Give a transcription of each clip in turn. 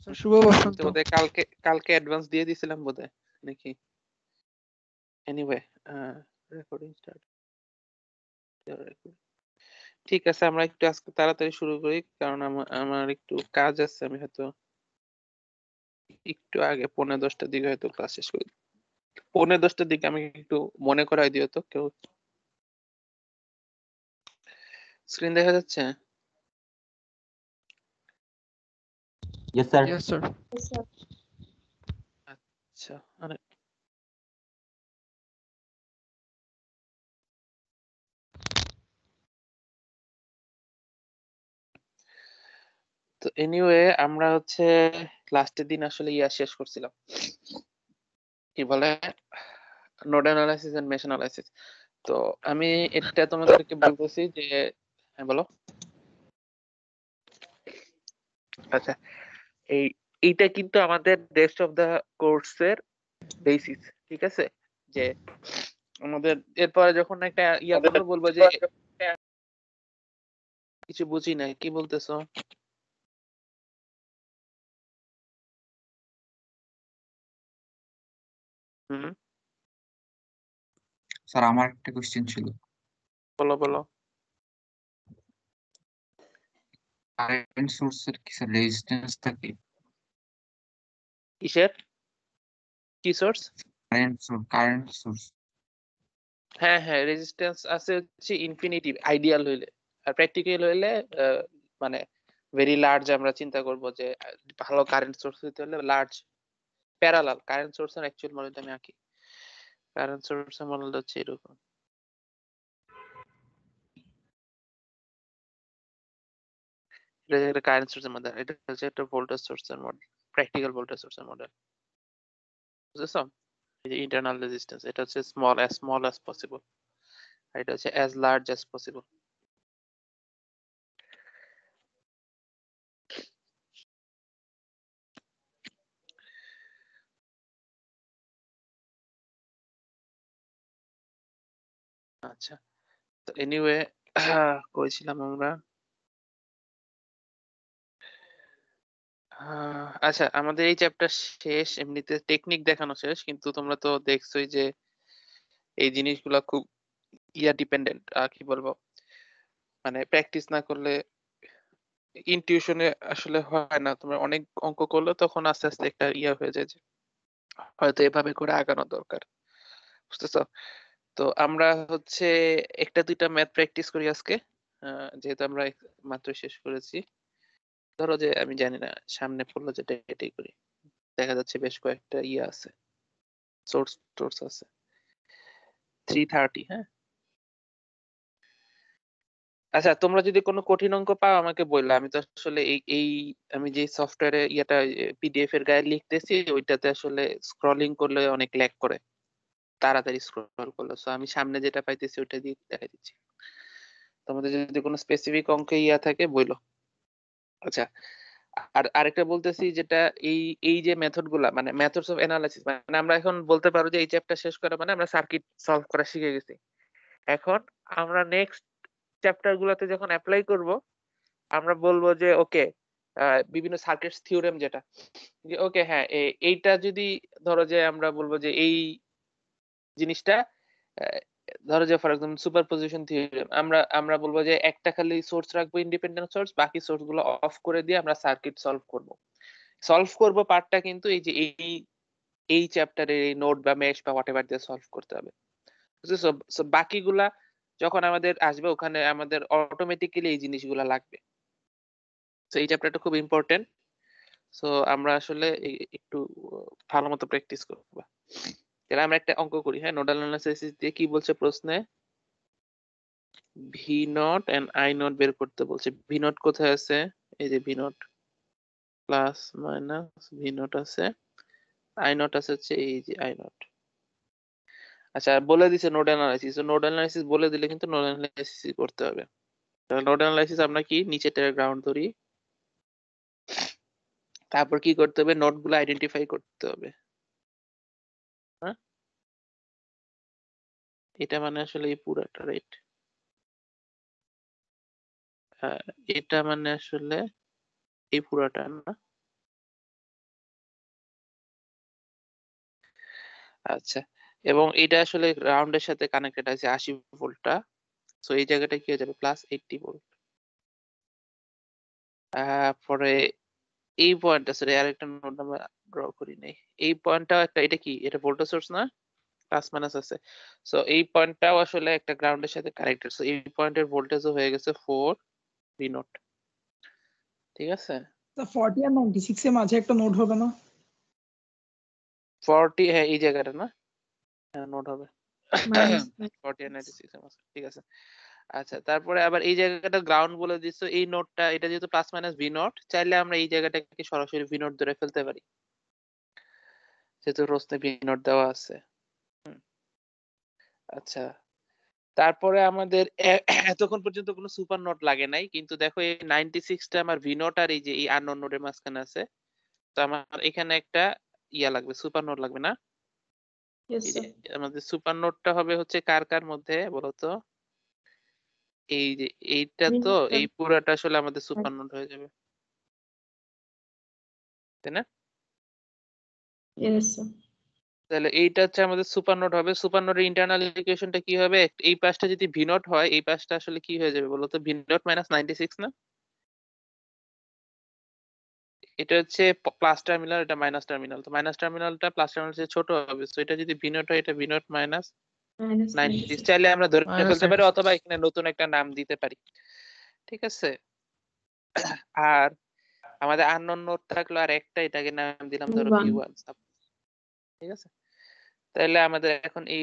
শুভ বসন্ত। বোধহয় কালকে অ্যাডভান্স দিয়ে দিছিলাম বোধহয় নাকি। Anyway, recording start. ঠিক আছে, আমরা একটু আজকে তাড়াতাড়ি শুরু করি, কারণ আমার একটু কাজ আছে। আমি হয়তো একটু আগে 9:45টার দিকে হয়তো ক্লাস শেষ করি। 9:45টার দিকে আমি একটু মনে করাই দিও তো কেউ। স্ক্রিন দেখা যাচ্ছে? Yes, sir. Yes, sir. আচ্ছা, আরে তো এনিওয়ে, আমরা হচ্ছে লাস্টের দিন আসলে শেষ করছিলাম, কি বলে, node analysis and mesh analysis. তো আমি এটা তোমাদেরকে বলতেছি যে, হ্যাঁ বলো। আচ্ছা, এইটা কিন্তু আমাদের রেস্ট অফ দা কোর্সের বেসিস, ঠিক আছে? যে আমাদের এরপরে যখন একটা করবো বলবো যে কিছু বুঝি না, কি বলতেছো? হুম, স্যার আমার একটা কোশ্চেন ছিল। বলো বলো। কারেন্ট সোর্সের কি স্যার রেজিস্ট্যান্স থাকে? কিসের কি সোর্স? Current source. হ্যাঁ হ্যাঁ, রেজিস্ট্যান্স আছে হচ্ছে ইনফিনিটি আইডিয়াল হইলে, আর প্র্যাকটিক্যাল হইলে মানে ভেরি লার্জ। আমরা চিন্তা করব যে ভালো কারেন্ট সোর্স হইতে হলে লার্জ প্যারালাল কারেন্ট সোর্সের অ্যাকচুয়াল মডেলটা আমি আঁকি। কারেন্ট সোর্সের মডেলটা হচ্ছে এরকম। এটা একটা কারেন্ট সোর্সের মডেল, এটা হচ্ছে একটা ভোল্টেজ সোর্সের মডেল, প্র্যাকটিক্যাল ভোল্টেজ সোর্সের মডেল, বুঝেছো? এই যে ইন্টারনাল রেজিস্ট্যান্স, এটা হচ্ছে স্মল অ্যাজ পসিবল, আর এটা হচ্ছে অ্যাজ লার্জ অ্যাজ পসিবল। আচ্ছা, তো এনিওয়ে, কইছিলাম আমরা। আচ্ছা, আমাদের এই চ্যাপ্টার শেষ, এমনিতে টেকনিক দেখানো শেষ, কিন্তু তোমরা তো দেখছোই যে এই জিনিসগুলো খুব ডিপেন্ডেন্ট, কি বলবো, মানে প্র্যাকটিস না করলে ইনটিউশনে আসলে হয় না। তোমরা অনেক অঙ্ক করলে তখন আস্তে আস্তে একটা হয়ে যায় যে হয়তো এভাবে করে আগানো দরকার, বুঝতেছো? তো আমরা হচ্ছে একটা দুইটা ম্যাথ প্র্যাকটিস করি আজকে, যেহেতু আমরা মাত্র শেষ করেছি। ধরো যে আমি জানি না, সামনে পড়লো যেটা এটাই করি। দেখা যাচ্ছে বেশ কয়েকটা আছে, সোর্স আছে 330। হ্যাঁ, আচ্ছা, তোমরা যদি কোনো কঠিন অঙ্ক পাও আমাকে বললে। আমি তো আসলে এই আমি যে সফটওয়্যারে পিডিএফ এর গায়ে লিখতেছি, ওইটাতে আসলে স্ক্রলিং করলে অনেক ল্যাগ করে, তাড়াতাড়ি স্ক্রল করলে। সো আমি সামনে যেটা পাইতেছি ওইটা দিয়ে দেখা দিচ্ছি। তোমাদের যদি কোনো স্পেসিফিক অঙ্কে থাকে বইলো। আচ্ছা, আর আরেকটা বলতেছি, যেটা এই এই যে মেথড গুলা, মানে মেথডস অফ অ্যানালাইসিস, মানে আমরা এখন বলতে পারো যে এই চ্যাপ্টার শেষ করা মানে আমরা সার্কিট সলভ করা শিখে গেছি। এখন আমরা নেক্সট চ্যাপ্টার গুলাতে যখন অ্যাপ্লাই করব, আমরা বলবো যে ওকে, বিভিন্ন সার্কিটস থিওরেম, যেটা যে ওকে হ্যাঁ, এইটা যদি ধরো যে আমরা বলবো যে এই জিনিসটা, আহ, ধরো যে ফর এক্সাম্পল সুপারপজিশন থিওরেম, আমরা বলবো যে একটা খালি সোর্স রাখবো, ইন্ডিপেন্ডেন্ট সোর্স, বাকি সোর্স গুলো অফ করে দিয়ে আমরা সার্কিট সলভ করব পার্টটা কিন্তু এই যে এই চ্যাপ্টারের এই নোড বা মেশ বা হোয়াটএভার দিয়ে সলভ করতে হবে, বুঝছো? সো বাকিগুলা যখন আমাদের আসবে, ওখানে আমাদের অটোমেটিক্যালি এই জিনিসগুলা লাগবে। তো এই চ্যাপ্টারটা খুব ইম্পর্টেন্ট। সো আমরা আসলে একটু ভালো মতো প্র্যাকটিস করবো। তাহলে আমরা একটা অঙ্ক করি। হ্যাঁ, নোডাল অ্যানালাইসিস দিয়ে কি বলছে প্রশ্নে, V not and I not বের করতে বলছে। ভি নট কোথায় আছে? এই যে V not, plus minus V not আছে, আই নট আছে হচ্ছে এই যে আই নট। আচ্ছা, বলে দিছে নোড অ্যানালাইসিস। নোড অ্যানালাইসিস বলে দিলে কিন্তু নোড অ্যানালাইসিস করতে হবে। তাহলে নোড অ্যানালাইসিস আমরা কি নিচেটার গ্রাউন্ড ধরি, তারপর কি করতে হবে, নোড গুলো আইডেন্টিফাই করতে হবে। হ্যাঁ, এটা মানে আসলে এই পুরাটা, রাইট? এটা মানে আসলে এই পুরাটা না, আচ্ছা, এবং এটা আসলে গ্রাউন্ডের সাথে কানেক্টেড আছে 80 ভোল্টটা। সো এই জায়গাটা কি হয়ে যাবে প্লাস 80 ভোল্ট। পরে এই পয়েন্টটা সরি আরেকটা নোড আমরা ড্র করি নাই। এই পয়েন্টটাও একটা, এটা কি, এটা ভোল্টেজ সোর্স না, প্লাস মাইনাস আছে। সো এই পয়েন্টটাও আসলে একটা গ্রাউন্ডের সাথে কানেক্টেড। সো এই পয়েন্টের ভোল্টেজও হয়ে গেছে 4 ভি নট। ঠিক আছে, তা 40 আর 96 এর মাঝে একটা নোড হবে না? 40 হ্যাঁ এই জায়গাটা না, হ্যাঁ নোড হবে minus 40 আর 96 এর মাঝে। ঠিক আছে, আচ্ছা তারপরে আবার এই জায়গাটা গ্রাউন্ড বলে দিছো। এই নোডটা, এটা যেহেতু প্লাস মাইনাস ভি নট, চাইলে আমরা এই জায়গাটাকে সরাসরি ভি নট ধরে ফেলতে পারি, যেহেতু রোসনে ভি নট দেওয়া আছে। আচ্ছা, তারপরে আমাদের এতক্ষণ পর্যন্ত কোনো সুপার নোট লাগে নাই, কিন্তু দেখো এই 96টা আমার ভি নট আর এই যে এই আননোন নোডের মাঝখানে আছে। তো আমার এখানে একটা ইয়া লাগবে, সুপার নোট লাগবে না? yes এই যে sir আমাদের সুপার নোটটা হবে হচ্ছে কার কার মধ্যে বলো তো? এই যে এইটা, তো এই পুরাটা আসলে আমাদের সুপার নোট হয়ে যাবে, তাই না? yes sir তাহলে এইটা হচ্ছে আমাদের সুপার নোট হবে। সুপার নোটের ইন্টারনাল ইকুয়েশনটা কি হবে? এই পাশটা যদি ভি নট হয়, এই পাশটা আসলে কি হয়ে যাবে বলো তো? ভি নট মাইনাস 96 না? এটা হচ্ছে প্লাস টার্মিনাল, এটা মাইনাস টার্মিনাল। তো মাইনাস টার্মিনালটা প্লাস টার্মিনাল চেয়ে ছোট হবে। সো এটা যদি ভি নট হয়, এটা ভি নট মাইনাস minus 96 96 চাইলে আমরা ধরে Minus ফেলতে পারি, 96 অথবা এখানে নতুন একটা নাম দিতে পারি। ঠিক আছে, আর আমাদের আননোন নোড থাকলো আর একটা, এটাকে নাম দিলাম ধরো V1 ভি1। ঠিক আছে, তাহলে আমাদের এখন এই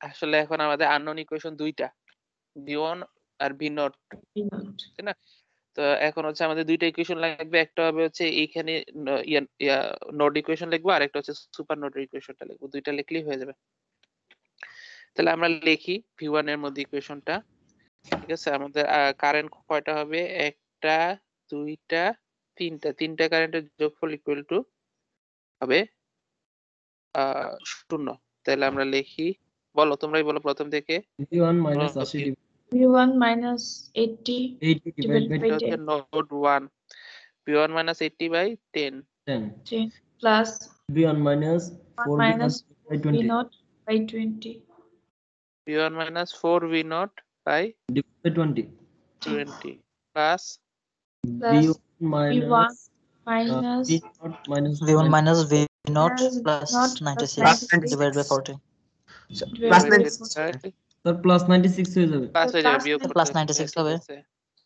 আসলে এখন আমাদের আননোন ইকুয়েশন দুইটা, ভি1 আর ভি নট, V0 তাই না? তো এখন হচ্ছে আমাদের দুইটা ইকুয়েশন লাগবে। একটা হবে হচ্ছে এইখানে নোড ইকুয়েশন লিখবো, আর একটা হচ্ছে সুপার নোড ইকুয়েশনটা লিখবো। দুইটা লিখলেই হয়ে যাবে। তাহলে আমরা লিখি ভি1 এর মধ্যে ইকুয়েশনটা। ঠিক আছে, আমাদের কারেন্ট কয়টা হবে? একটা, দুইটা, তিনটা। তিনটা কারেন্টের যোগফল ইকুয়াল টু হবে 0। তাহলে আমরা লিখি, বলো তোমরাই বলো প্রথম থেকে। V1 minus 80 V1 minus 80 divided by এটা 10 হচ্ছে নোড 1, ভি1 minus 80 by 10 10. plus V1 minus 4 minus by 20 V0 by 20 ভি1 minus 4 V not by divided by 20. 20 plus plus V1 V1 minus minus V0 minus V1 minus V naught minus plus not 96 96 divided by 40. divided by 40 sir plus 96 হয়ে যাবে plus হয়ে যাবে, বিয়োগ plus করতে plus হবে। 96 ঠিক হবে। আছে,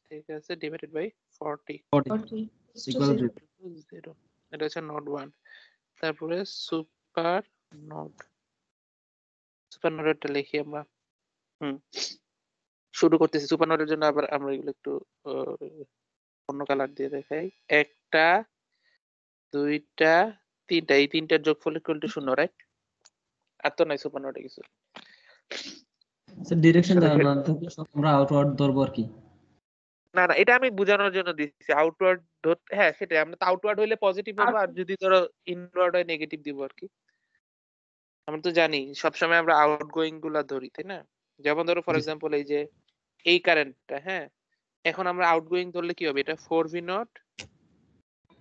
ঠিক আছে, divided by 40 40 40 is to equal 0. to 0। এটা হচ্ছে নোড 1। তারপরে সুপার নোড, সুপার নোডেরটা লিখি আমরা। শুরু করতেছি। সুপার নোডের জন্য আবার আমরা এগুলো একটু অন্য কালার দিয়ে দেখাই। একটা, দুইটা, তিনটা। এই তিনটার যোগফল ইকুয়াল টু 0, রাইট? আর তো নাই সুপার নোডে কিছু। স্যার ডিরেকশন জানা না থাকলে সব আমরা আউটওয়ার্ড ধরবো আর কি। না না, এটা আমি বোঝানোর জন্য দিচ্ছি। আউটওয়ার্ড ধরতে, হ্যাঁ সেটাই, আমরা তো আউটওয়ার্ড হইলে পজিটিভ হবে, আর যদি ধরো ইনওয়ার্ড হয় নেগেটিভ দিব আর কি। আমরা তো জানি সবসময় আমরা আউটগোয়িং গুলা ধরি, তাই না? যেমন ধরো ফর জি। এক্সাম্পল এই যে এই কারেন্টটা, হ্যাঁ, এখন আমরা আউটগোয়িং ধরলে কি হবে? এটা 4 ভি নট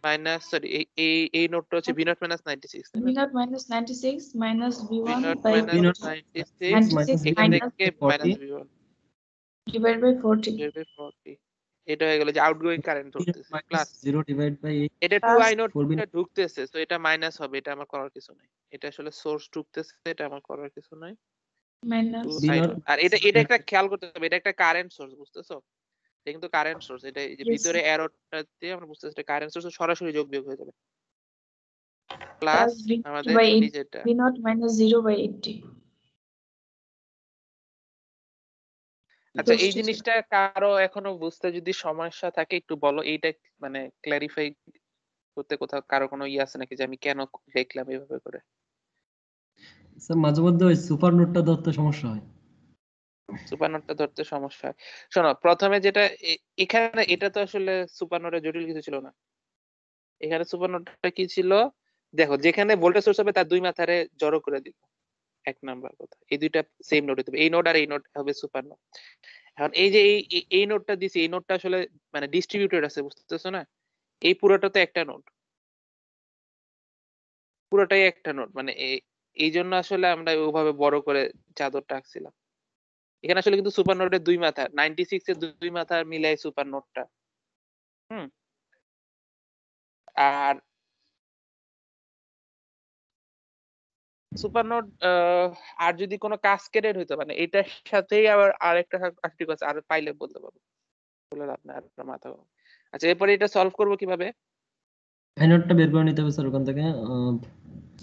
মাইনাস, সরি এই নোটটা হচ্ছে ভি নট মাইনাস 96, তাই না? V0 minus 96 minus V V1 not by minus V0 96 96 এখান minus থেকে 40 মাইনাস ভি1 divided by 40 40। এটা হয়ে গেল যে আউটগোয়িং কারেন্ট ধরতেছে, প্লাস minus 0 divided by 8 এটা Plus 2i নোট 4 ঢুকতেছে, তো এটা মাইনাস হবে। এটা আমার করার কিছু নাই, এটা আসলে সোর্স ঢুকতেছে, এটা আমার করার কিছু নাই। minus 2i V0 নোট, আর এটা এটা একটা খেয়াল করতে হবে, এটা একটা কারেন্ট সোর্স, বুঝতেছো? এটা কিন্তু কারেন্ট সোর্স। এটা এই যে Yes, ভিতরে sir. অ্যারোটা দিয়ে আমরা বুঝতেছি এটা কারেন্ট সোর্স, সরাসরি যোগ বিয়োগ হয়ে যাবে। প্লাস plus V0 আমাদের by এই 8 যেটা V0 minus 0 by 80 আচ্ছা, equals এই to 0. জিনিসটা কারো এখনো বুঝতে যদি সমস্যা থাকে একটু বলো। এইটা মানে ক্ল্যারিফাই করতে কোথাও কারো কোনো ইয়ে আছে নাকি যে আমি কেন লিখলাম এভাবে করে? স্যার মাঝে মধ্যে ওই সুপার নোটটা ধরতে সমস্যা হয়। সুপার নোটটা ধরতে সমস্যা হয়। শোনো, প্রথমে যেটা এখানে, এটা তো আসলে সুপার নোটে জটিল কিছু ছিল না। এখানে সুপার নোটটা কি ছিল? দেখো, যেখানে ভোল্টেজ সোর্স হবে তার দুই মাথারে জড়ো করে দিব, এক নাম্বার কথা। এই দুইটা সেম নোড হতে হবে, এই নোড আর এই নোড হবে সুপার নোড। এখন এই যে এই নোডটা দিছি, এই নোডটা আসলে মানে ডিস্ট্রিবিউটেড আছে, বুঝতেছো না? এই পুরোটা তো একটা নোড, পুরোটাই একটা নোড, মানে এই জন্য আসলে আমরা ওভাবে বড় করে চাদরটা আঁকছিলাম। এখানে আসলে কিন্তু সুপার নোটের দুই মাথা, 96 এর দুই মাথা মিলাই সুপার নোটটা। আর সুপার নোট আর যদি কোনো কাস্কেডেড হইতো মানে এটার সাথেই আবার আরেকটা আর্টিকেল আছে, আর পাইলে বলতে পারবো, বলে লাভ নাই, আর মাথা গরম। আচ্ছা, এরপরে এটা সলভ করবো কিভাবে? আই নোটটা বের করে নিতে হবে স্যার ওখান থেকে।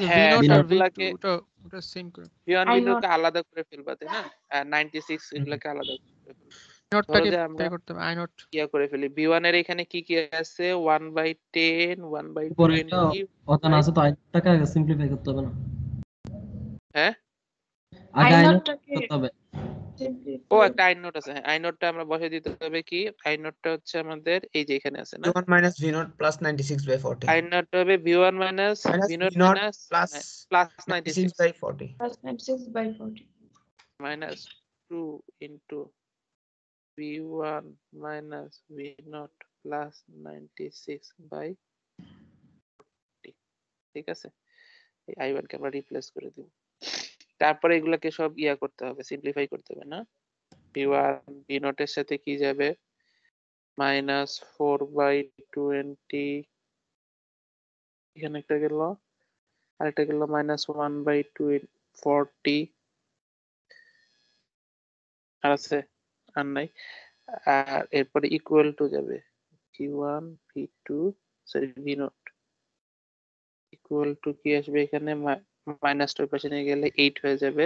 হ্যাঁ, V0 আর সবগুলাকে V2 ওটা সেম করে V1 I V2 not কে আলাদা করে ফেলবা, তাই না? আর 96 এগুলাকে আলাদা করে ফেলবা। নোটটাকে যে আমরা বের করতে হবে I নোট ইয়া করে ফেলি, V1 এর এখানে কি কি আছে? 1/10, উপরে একটা 1/20, অজানা আছে তো, আই নোটটাকে আগে সিম্পলিফাই করতে হবে না? হ্যাঁ আগে I আই নোট নোটটাকে করতে হবে। ও একটা আই নোট আছে, হ্যাঁ আই নোটটা আমরা বসে দিতে হবে। কি আই নোটটা হচ্ছে আমাদের এই যে এখানে আছে না, V1 minus V0 plus 96/40 I নোটটা হবে V1 minus minus V0 V0 minus plus plus 96 96/40 plus 96/40 minus 2 into V1 minus V0 plus 96/40। ঠিক আছে, এই I1 কে আমরা রিপ্লেস করে দিব। তারপরে এগুলাকে সব ইয়া করতে হবে, সিম্পলিফাই করতে হবে না। V1 V0 এর সাথে কি যাবে? মাইনাস 4/20, এখানে একটা গেল, আরেকটা গেল মাইনাস 1/240, আর আছে? আর নাই। আর এরপরে ইকুয়াল টু যাবে V1 V2 sorry V0 equal to কি আসবে এখানে? মাইনাস টু পাশে নিয়ে গেলে 8 হয়ে যাবে,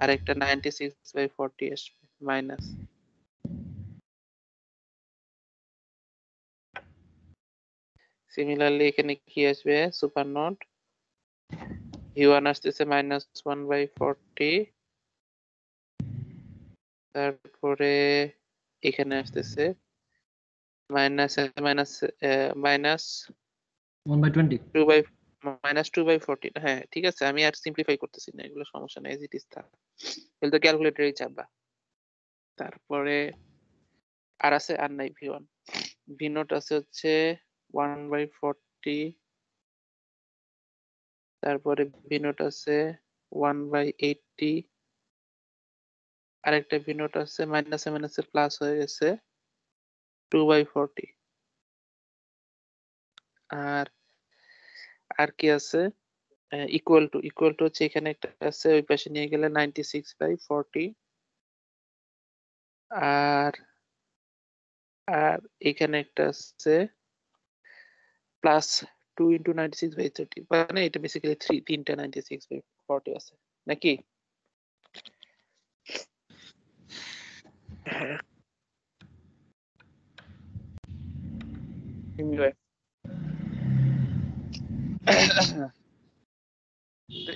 আর একটা 96/40 আসবে মাইনাস। সিমিলারলি এখানে কি আসবে? সুপার নোট V1 আসতেছে মাইনাস 1/40, তারপরে এখানে আসতেছে মাইনাস মাইনাস মাইনাস 1/20 মাইনাস 2/40। হ্যাঁ ঠিক আছে, আমি আর সিম্পলিফাই করতেছি না, এগুলো সমস্যা নেই, এজ ইট ইজ থাক, এগুলো তো ক্যালকুলেটরেই চাপবা। তারপরে আর আছে? আর নাই। V1 V0 আছে হচ্ছে 1/40, তারপরে V0 আছে 1/80, আরেকটা V0 আছে মাইনাসে মাইনাসে প্লাস হয়ে গেছে 2/40, আর আর কি আছে? ইকুয়াল টু হচ্ছে এখানে একটা আছে, ওই পাশে নিয়ে গেলে 96/40, আর আর এখানে একটা আছে প্লাস 2 ইন্টু 96/30, মানে এটা বেসিক্যালি তিনটা 96/40 আছে নাকি?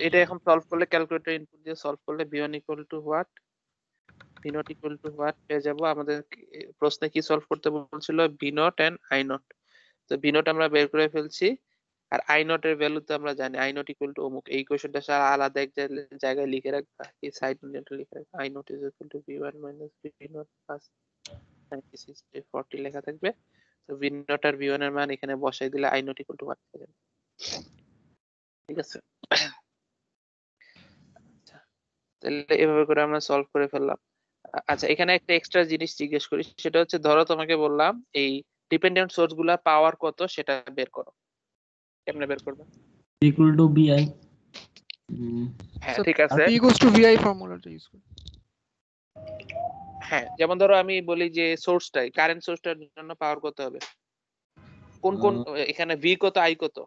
এটা এখন সলভ করলে, ক্যালকুলেটর ইনপুট দিয়ে সলভ করলে V1 equal to what, V0 equal to what পেয়ে যাবো। আমাদের প্রশ্নে কি সলভ করতে বলছিল? V0 and I0। তো V0 আমরা বের করে ফেলছি, আর I0 এর ভ্যালু তো আমরা জানি, I0 ইকুয়াল টু অমুক। এই কোশ্চেনটা আলাদা এক জায়গায় লিখে রাখবা, এই সাইড নোটে লিখে রাখবা, I0 is equal two V1 minus V0 plus 96/40 লেখা থাকবে। তো V0 আর V1 এর মান এখানে বসাই দিলে I0 ইকুয়াল টু হোয়াট পেয়ে যাবে। ঠিক আছে, তাহলে এভাবে করে আমরা সলভ করে ফেললাম। আচ্ছা, এখানে একটা এক্সট্রা জিনিস জিজ্ঞেস করি, সেটা হচ্ছে ধরো তোমাকে বললাম এই ডিপেন্ডেন্ট সোর্স গুলা পাওয়ার কত সেটা বের করো। কেমনে বের করবে? Equal to BI। হ্যাঁ So, ঠিক আছে, P equals to VI ফর্মুলাটা ইউজ করি। হ্যাঁ যেমন ধরো আমি বলি যে সোর্সটাই, কারেন্ট সোর্সটার জন্য পাওয়ার কত হবে? কোন কোন এখানে V কত, I কত?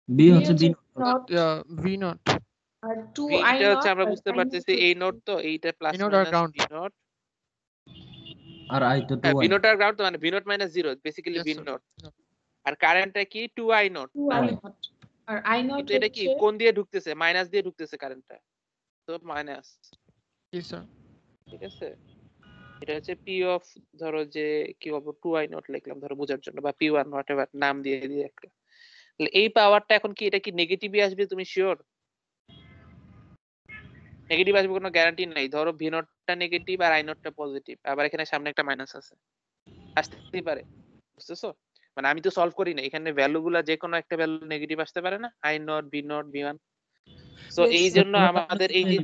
B হচ্ছে B not V0 R 2 V I এটা হচ্ছে not আমরা আর বুঝতে I পারতেছি not এই নোট, তো এইটা প্লাস V0 আর মাইনাস ground। V0, আর I তো 2 হ্যাঁ V0 আর গ্রাউন্ড, তো মানে V0 minus 0 basically Yes, sir. V0, আর কারেন্টটা কি 2I নোট। 2 I not আর I not কিন্তু এটা কি হচ্ছে কোন দিয়ে ঢুকতেছে? মাইনাস দিয়ে ঢুকতেছে কারেন্টটা, তো মাইনাস। Yes, sir. ঠিক আছে, এটা হচ্ছে P অফ, ধরো যে কি বলবো 2I নোট লিখলাম ধরো বোঝার জন্য, বা P1 হোয়াটএভার নাম দিয়ে দিয়ে একটা। তাহলে এই পাওয়ারটা এখন কি এটা কি নেগেটিভই আসবে? তুমি শিওর নেগেটিভ আসবে? কোনো গ্যারান্টি নাই। ধরো V0 টা নেগেটিভ আর I0 টা পজিটিভ, আবার এখানে সামনে একটা মাইনাস আছে, আসতেই পারে। বুঝতেছো? মানে আমি তো সলভ করি না, এখানে ভ্যালু গুলা যে কোনো একটা ভ্যালু নেগেটিভ আসতে পারে না, I0 V0 V1। সো এই জন্য আমাদের এই যে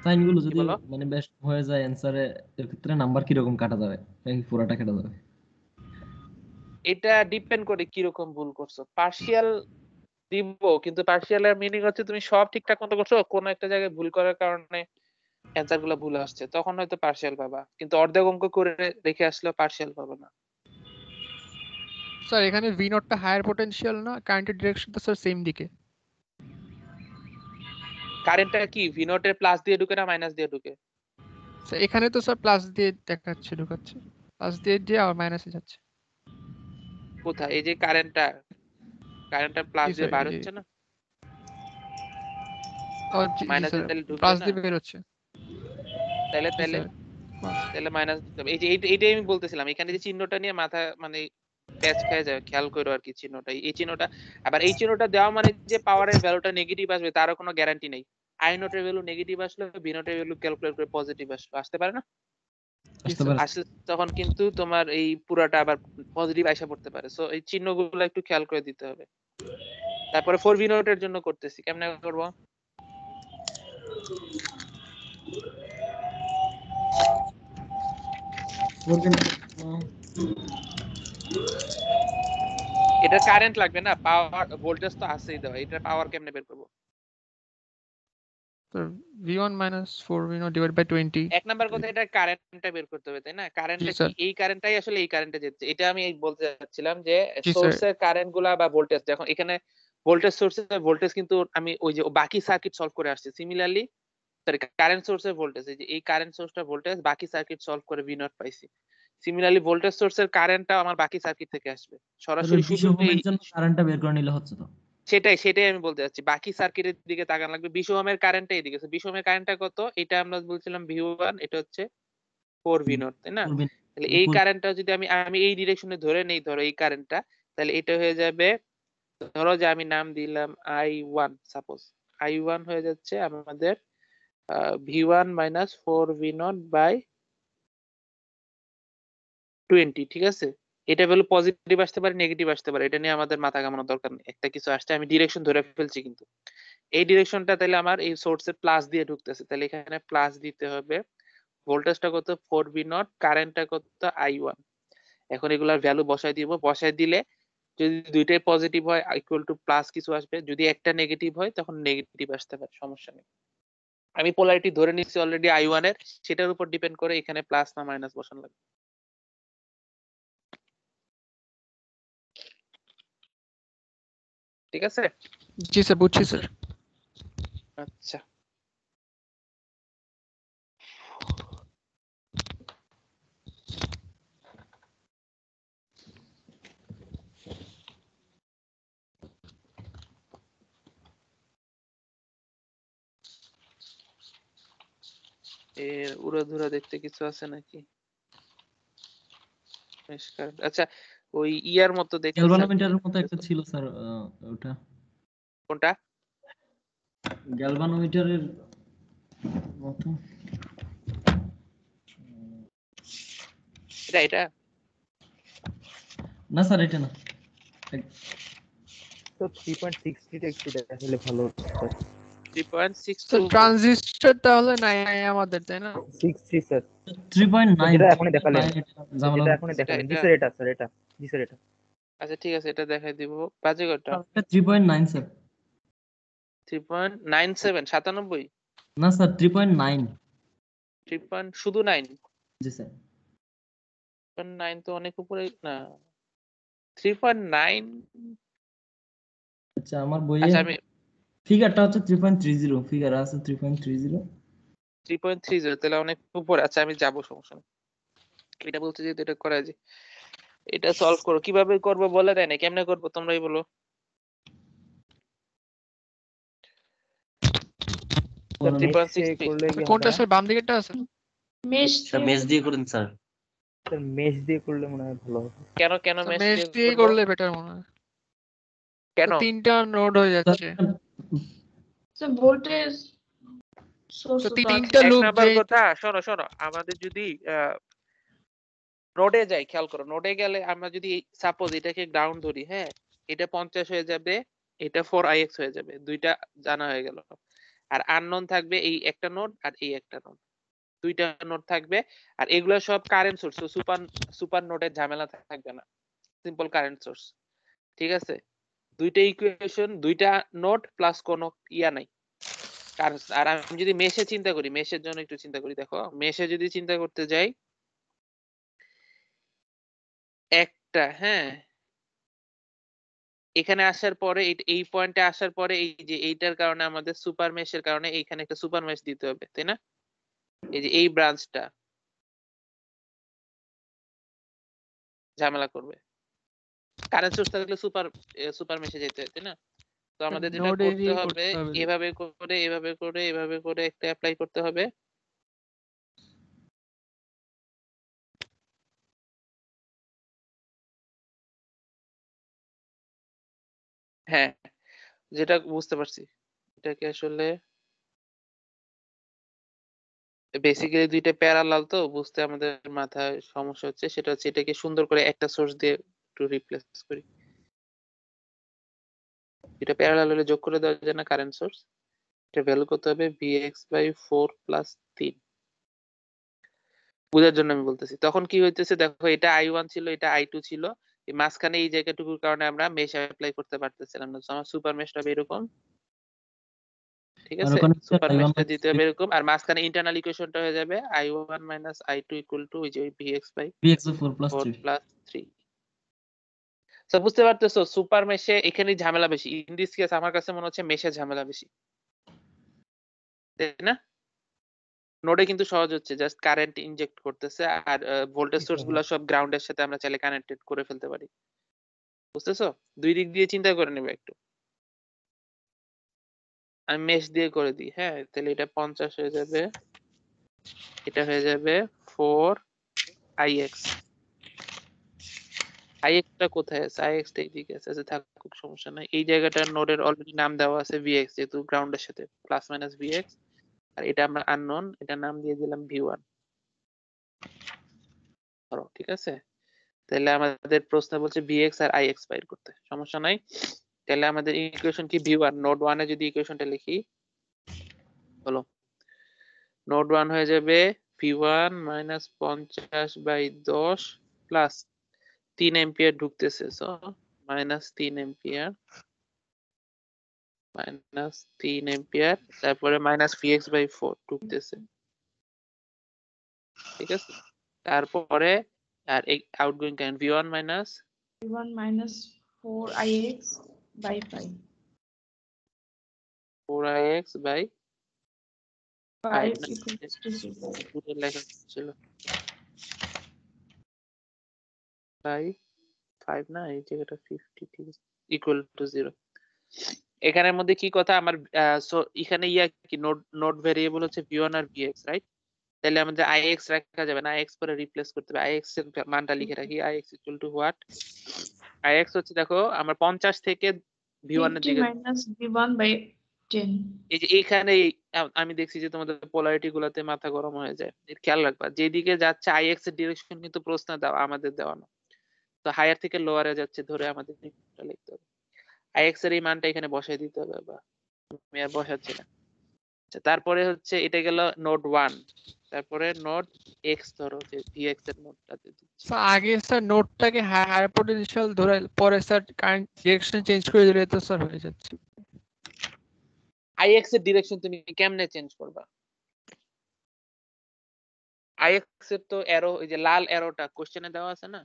সাইন গুলো কি যদি বলো? মানে বেশ হয়ে যায় অ্যানসারে, এর ক্ষেত্রে নাম্বার কি রকম কাটা যাবে? নাকি পুরোটা কেটে যাবে? এটা ডিপেন্ড করে কিরকম ভুল করছো। পার্শিয়াল দিব, কিন্তু পার্শিয়ালের মিনিং হচ্ছে তুমি সব ঠিকঠাক মতো করছো, কোন একটা জায়গায় ভুল করার কারণে অ্যান্সার গুলো ভুল আসছে, তখন হয়তো পার্শিয়াল পাবা, কিন্তু অর্ধেক অঙ্ক করে রেখে আসলেও পার্শিয়াল পাবা না। স্যার এখানে ভি নটটা হায়ার পটেনশিয়াল না, কারেন্টের ডিরেকশন তো স্যার সেম দিকে। কারেন্টটা কি ভি নটের প্লাস দিয়ে ঢুকে না মাইনাস দিয়ে ঢুকে? স্যার এখানে তো স্যার প্লাস দিয়ে দেখাচ্ছে, ঢুকাচ্ছে প্লাস দিয়ে আবার মাইনাসে যাচ্ছে। কোথায়? এই যে কারেন্টটা প্লাস জি দিয়ে স্যার, বার এই যে হচ্ছে না, জি মাইনাস স্যার, দিয়ে তাহলে ঢুকবে প্লাস না, দিয়ে বের হচ্ছে। তাহলে জি তাহলে স্যার, প্লাস। তাহলে মাইনাস দিতে হবে। এই যে এইটাই আমি বলতেছিলাম, এখানে যে চিহ্নটা নিয়ে মাথা মানে প্যাচ খেয়ে যাবে, খেয়াল করো আর কি চিহ্নটা, এই চিহ্নটা। আবার এই চিহ্নটা দেওয়া মানে যে পাওয়ারের ভ্যালুটা নেগেটিভ আসবে তারও কোনো গ্যারান্টি নেই। আই নোটের ভ্যালু নেগেটিভ আসলে বি নোটের ভ্যালু ক্যালকুলেট করে পজিটিভ আসতে পারে না। জি আসতে স্যার, পারে। আসলে তখন কিন্তু তোমার এই পুরাটা আবার পজিটিভ আইসা পড়তে পারে। সো এই চিহ্নগুলো একটু খেয়াল করে দিতে হবে। তারপরে 4 ভি নোটের জন্য করতেছি, কেমনে করব? এটা কারেন্ট লাগবে না, পাওয়ার ভোল্টেজ তো আছেই দেওয়া, এটা পাওয়ার কেমনে বের করব? Sir V1 minus 4V0 divided by 20। এক নাম্বার কথা, এটা কারেন্টটা বের করতে হবে, তাই না? কারেন্টটা কি? স্যার। এই কারেন্টটাই আসলে এই কারেন্টে যেতে, এটা আমি এই বলতে চাচ্ছিলাম যে জি স্যার। সোর্সের কারেন্ট গুলা বা ভোল্টেজ, যখন এখানে ভোল্টেজ সোর্সের ভোল্টেজ কিন্তু আমি ওই যে বাকি সার্কিট সলভ করে আসছি, সিমিলারলি সরি কারেন্ট সোর্সের ভোল্টেজ, এই যে এই কারেন্ট সোর্সটা ভোল্টেজ বাকি সার্কিট সলভ করে ভি নট পাইছি। সিমিলারলি ভোল্টেজ সোর্সের কারেন্টটা আমার বাকি সার্কিট থেকে আসবে সরাসরি, শুধু এই জন্য কারেন্টটা বের করে নিলে হচ্ছে তো। সেটাই আমি বলতে চাচ্ছি, বাকি সার্কিটের দিকে তাকান লাগবে। 20 ওহমের কারেন্টটা এদিকে, 20 ওহমের কারেন্টটা কত? এটা আমরা বলছিলাম V1, এটা হচ্ছে 4V0, তাই না? তাহলে এই কারেন্টটা যদি আমি এই ডিরেকশনে ধরে নেই, ধরো এই কারেন্টটা, তাহলে এটা হয়ে যাবে, ধরো যে আমি নাম দিলাম I1, সাপোজ I1 হয়ে যাচ্ছে আমাদের V1 minus 4V0 by 20, ঠিক আছে? এটা ভ্যালু পজিটিভ আসতে পারে, নেগেটিভ আসতে পারে, এটা নিয়ে আমাদের মাথা ঘামানোর দরকার নেই। একটা কিছু আসছে, আমি ডিরেকশন ধরে ফেলছি, কিন্তু এই ডিরেকশনটা তাহলে আমার এই সোর্সের প্লাস দিয়ে ঢুকতেছে, তাহলে এখানে প্লাস দিতে হবে। ভোল্টেজটা কত? 4V0, কারেন্টটা কত? I1। এখন এগুলার ভ্যালু বসাই দিব, বসাই দিলে যদি দুইটাই পজিটিভ হয় ইকুয়াল টু প্লাস কিছু আসবে, যদি একটা নেগেটিভ হয় তখন নেগেটিভ আসতে পারে, সমস্যা নেই। আমি পোলারিটি ধরে নিচ্ছি অলরেডি I1 এর, সেটার উপর ডিপেন্ড করে এখানে প্লাস না মাইনাস বসানো লাগবে। ঠিক আছে? জি স্যার, বুঝছি স্যার। আচ্ছা, এর উড়াধুরা দেখতে কিছু আছে নাকি? আচ্ছা, ওই ইয়ার মতো দেখতে গ্যালভানোমিটারের মতো একটা ছিল স্যার, ওটা কোনটা? গ্যালভানোমিটারের মতো। এটা না স্যার, এটা না। তো 3.63 টা একটু দেখালে ভালো হতো স্যার। 3.62 স্যার ট্রানজিস্টর তাহলে নাই আমাদের, তাই না? 63 স্যার। 3.9 যেটা এখনই দেখালেন, জামালা যেটা এখনই দেখালেন। জি স্যার, এটা স্যার, এটা জি স্যার, এটা। আচ্ছা ঠিক আছে, এটা দেখাই দিব। বাজে কয়টা? 3.9 স্যার। 3.97, 97? না স্যার, 3.9। 3. শুধু 9? জি স্যার। 9 তো অনেক উপরে না। 3.9? আচ্ছা, আমার বইয়ে আচ্ছা, আমি ফিগারটা হচ্ছে 3.30, ফিগার আছে 3.30। 3.30, তাহলে অনেক উপরে। আচ্ছা আমি যাবো, সমস্যা নেই। এটা বলতে যেহেতু এটা করা যায়, এটা সলভ করো। কিভাবে করবো বলে দেয় না, কেমনে করবো তোমরাই বলো। স্যার, 3.60 করলে কি কোনটা হবে? স্যার, বাম দিকেরটা আছে? মেশ মেশ দিয়ে করুন স্যার। স্যার, মেশ দিয়ে করলে মনে হয় ভালো হবে। কেন মেশ মেশ দিয়ে করবো? করলে বেটার মনে হয়। কেন? তিনটা নোড হয়ে যাচ্ছে। So voltage source তো তো তিনটা এক লুপ নাম্বার যে কথা, শোনো, আমাদের যদি নোডে যাই, খেয়াল করো, নোডে গেলে আমরা যদি সাপোজ এটাকে গ্রাউন্ড ধরি, হ্যাঁ, এটা 50 হয়ে যাবে, এটা 4ix হয়ে যাবে, দুইটা জানা হয়ে গেল। আর আননোন থাকবে এই একটা নোড আর এই একটা নোড, দুইটা নোড থাকবে। আর এগুলো সব কারেন্ট সোর্স, সুপার নোডের ঝামেলা থাকবে না, সিম্পল কারেন্ট সোর্স। ঠিক আছে, দুইটা ইকুয়েশন, দুইটা নোড প্লাস কোনো ইয়া নাই। আর আমি যদি মেশে চিন্তা করি, মেশের জন্য একটু চিন্তা করি, দেখো মেশে যদি চিন্তা করতে যাই, একটা হ্যাঁ এখানে আসার পরে এই পয়েন্টে আসার পরে এই যে এইটার কারণে আমাদের সুপার মেশের কারণে এইখানে একটা সুপার মেশ দিতে হবে, তাই না? এই যে এই ব্রাঞ্চটা ঝামেলা করবে, কারেন্ট সোর্স থাকলে সুপার মেশে যেতে হয়, তাই না? তো আমাদের যেটা নোড করতে এরিয়া হবে, করতে হবে। এভাবে করে একটা অ্যাপ্লাই করতে হবে। হ্যাঁ, যেটা বুঝতে পারছি, এটাকে আসলে বেসিক্যালি দুইটা প্যারালাল, তো বুঝতে আমাদের মাথায় সমস্যা হচ্ছে। সেটা হচ্ছে এটাকে সুন্দর করে একটা সোর্স দিয়ে একটু রিপ্লেস করি। এটা প্যারালাল হলে যোগ করে দেওয়া যায় না কারেন্ট সোর্স? এটা ভ্যালু কত হবে? Vx/4 + 3। বুঝার জন্য আমি বলতেছি। তখন কি হইতেছে দেখো, এটা i1 ছিল, এটা i2 ছিল, এই মাঝখানে এই জায়গাটুকুর কারণে আমরা মেশ অ্যাপ্লাই করতে পারতেছিলাম না। আমার সুপার মেশটা হবে এরকম, ঠিক আর আছে? ওখানে সুপার I1 মেশটা দিতে হবে এরকম, আর মাঝখানে ইন্টারনাল ইকুয়েশনটা হয়ে যাবে i1 - i2 = ওই যে Vx/4 Vx/4 + 3 + 3। তো বুঝতে পারতেছো, সুপার মেশে এখানে ঝামেলা বেশি। ইন দিস কেস আমার কাছে মনে হচ্ছে মেশে ঝামেলা বেশি, তাই না? নোডে কিন্তু সহজ হচ্ছে, জাস্ট কারেন্ট ইনজেক্ট করতেছে, আর ভোল্টেজ সোর্স গুলো সব গ্রাউন্ডের সাথে আমরা চাইলে কানেক্টেড করে ফেলতে পারি। বুঝতেছো? দুই দিক দিয়ে চিন্তা করে নেবে একটু। আমি মেশ দিয়ে করে দিই, হ্যাঁ, তাহলে এটা 50 হয়ে যাবে, এটা হয়ে যাবে 4ix। ix টা কোথায় আছে? ix টা এইদিকে আছে। আচ্ছা থাকুক, সমস্যা নাই। এই জায়গাটার নোডের অলরেডি নাম দেওয়া আছে vx, যেহেতু গ্রাউন্ডের সাথে প্লাস মাইনাস vx। আর এটা আমরা আননোন, এটা নাম দিয়ে দিলাম v1 ধরো, ঠিক আছে? তাহলে আমাদের প্রশ্ন বলছে vx আর ix বাইর করতে, সমস্যা নাই। তাহলে আমাদের ইকুয়েশন কি? v1 নোড 1 এ যদি ইকুয়েশনটা লিখি, বলো, নোড 1 হয়ে যাবে v1 - 50/10 প্লাস 3 এম্পিয়ার ঢুকতেছে, সো -3 এম্পিয়ার, -3 এম্পিয়ার, তারপরে -vx/4 ঢুকতেছে, ঠিক আছে? তারপরে আর এই outgoing current v1 V1 - 4ix/5 4ix/5 5 না, equals to 0 দুটো লেখা ছিল 5 না, এই জায়গাটা 50, ঠিক আছে, ইকুয়াল টু 0। এখানের মধ্যে কি কথা আমার, সো এখানে ইয়া কি নোড ভেরিয়েবল হচ্ছে v1 আর vx, রাইট? তাহলে আমাদের ix রাখা যাবে না, ix পরে রিপ্লেস করতে হবে। ix এর মানটা লিখে রাখি, ix = what? ix হচ্ছে, দেখো আমরা 50 থেকে v1 এর 50 দিকে, - v1/10 এই যে এইখানে আমি দেখছি যে তোমাদের পোলারিটি গুলাতে মাথা গরম হয়ে যায়। খেয়াল রাখবা, যেদিকে যাচ্ছে ix এর ডিরেকশন কিন্তু প্রশ্নে দেওয়া, আমাদের দেওয়া না। তো হায়ার থেকে লোয়ারে যাচ্ছে ধরে আমাদের লিখতে হবে। ix এর এই মানটা এখানে বসাই দিতে হবে, বা আমি আর বসাচ্ছি না। আচ্ছা, তারপরে হচ্ছে এটা গেল নোড 1, তারপরে নোড x ধরো, যে vx এর নোডটাতে দিচ্ছি। স্যার আগে স্যার নোটটাকে হায়ার পটেনশিয়াল ধরে পরে স্যার কারেন্ট ডিরেকশন চেঞ্জ করে দিলে তো স্যার হয়ে যাচ্ছে। ix এর ডিরেকশন তুমি কেমনে চেঞ্জ করবা? ix এর তো অ্যারো, এই যে লাল অ্যারোটা কোশ্চেনে দেওয়া আছে না?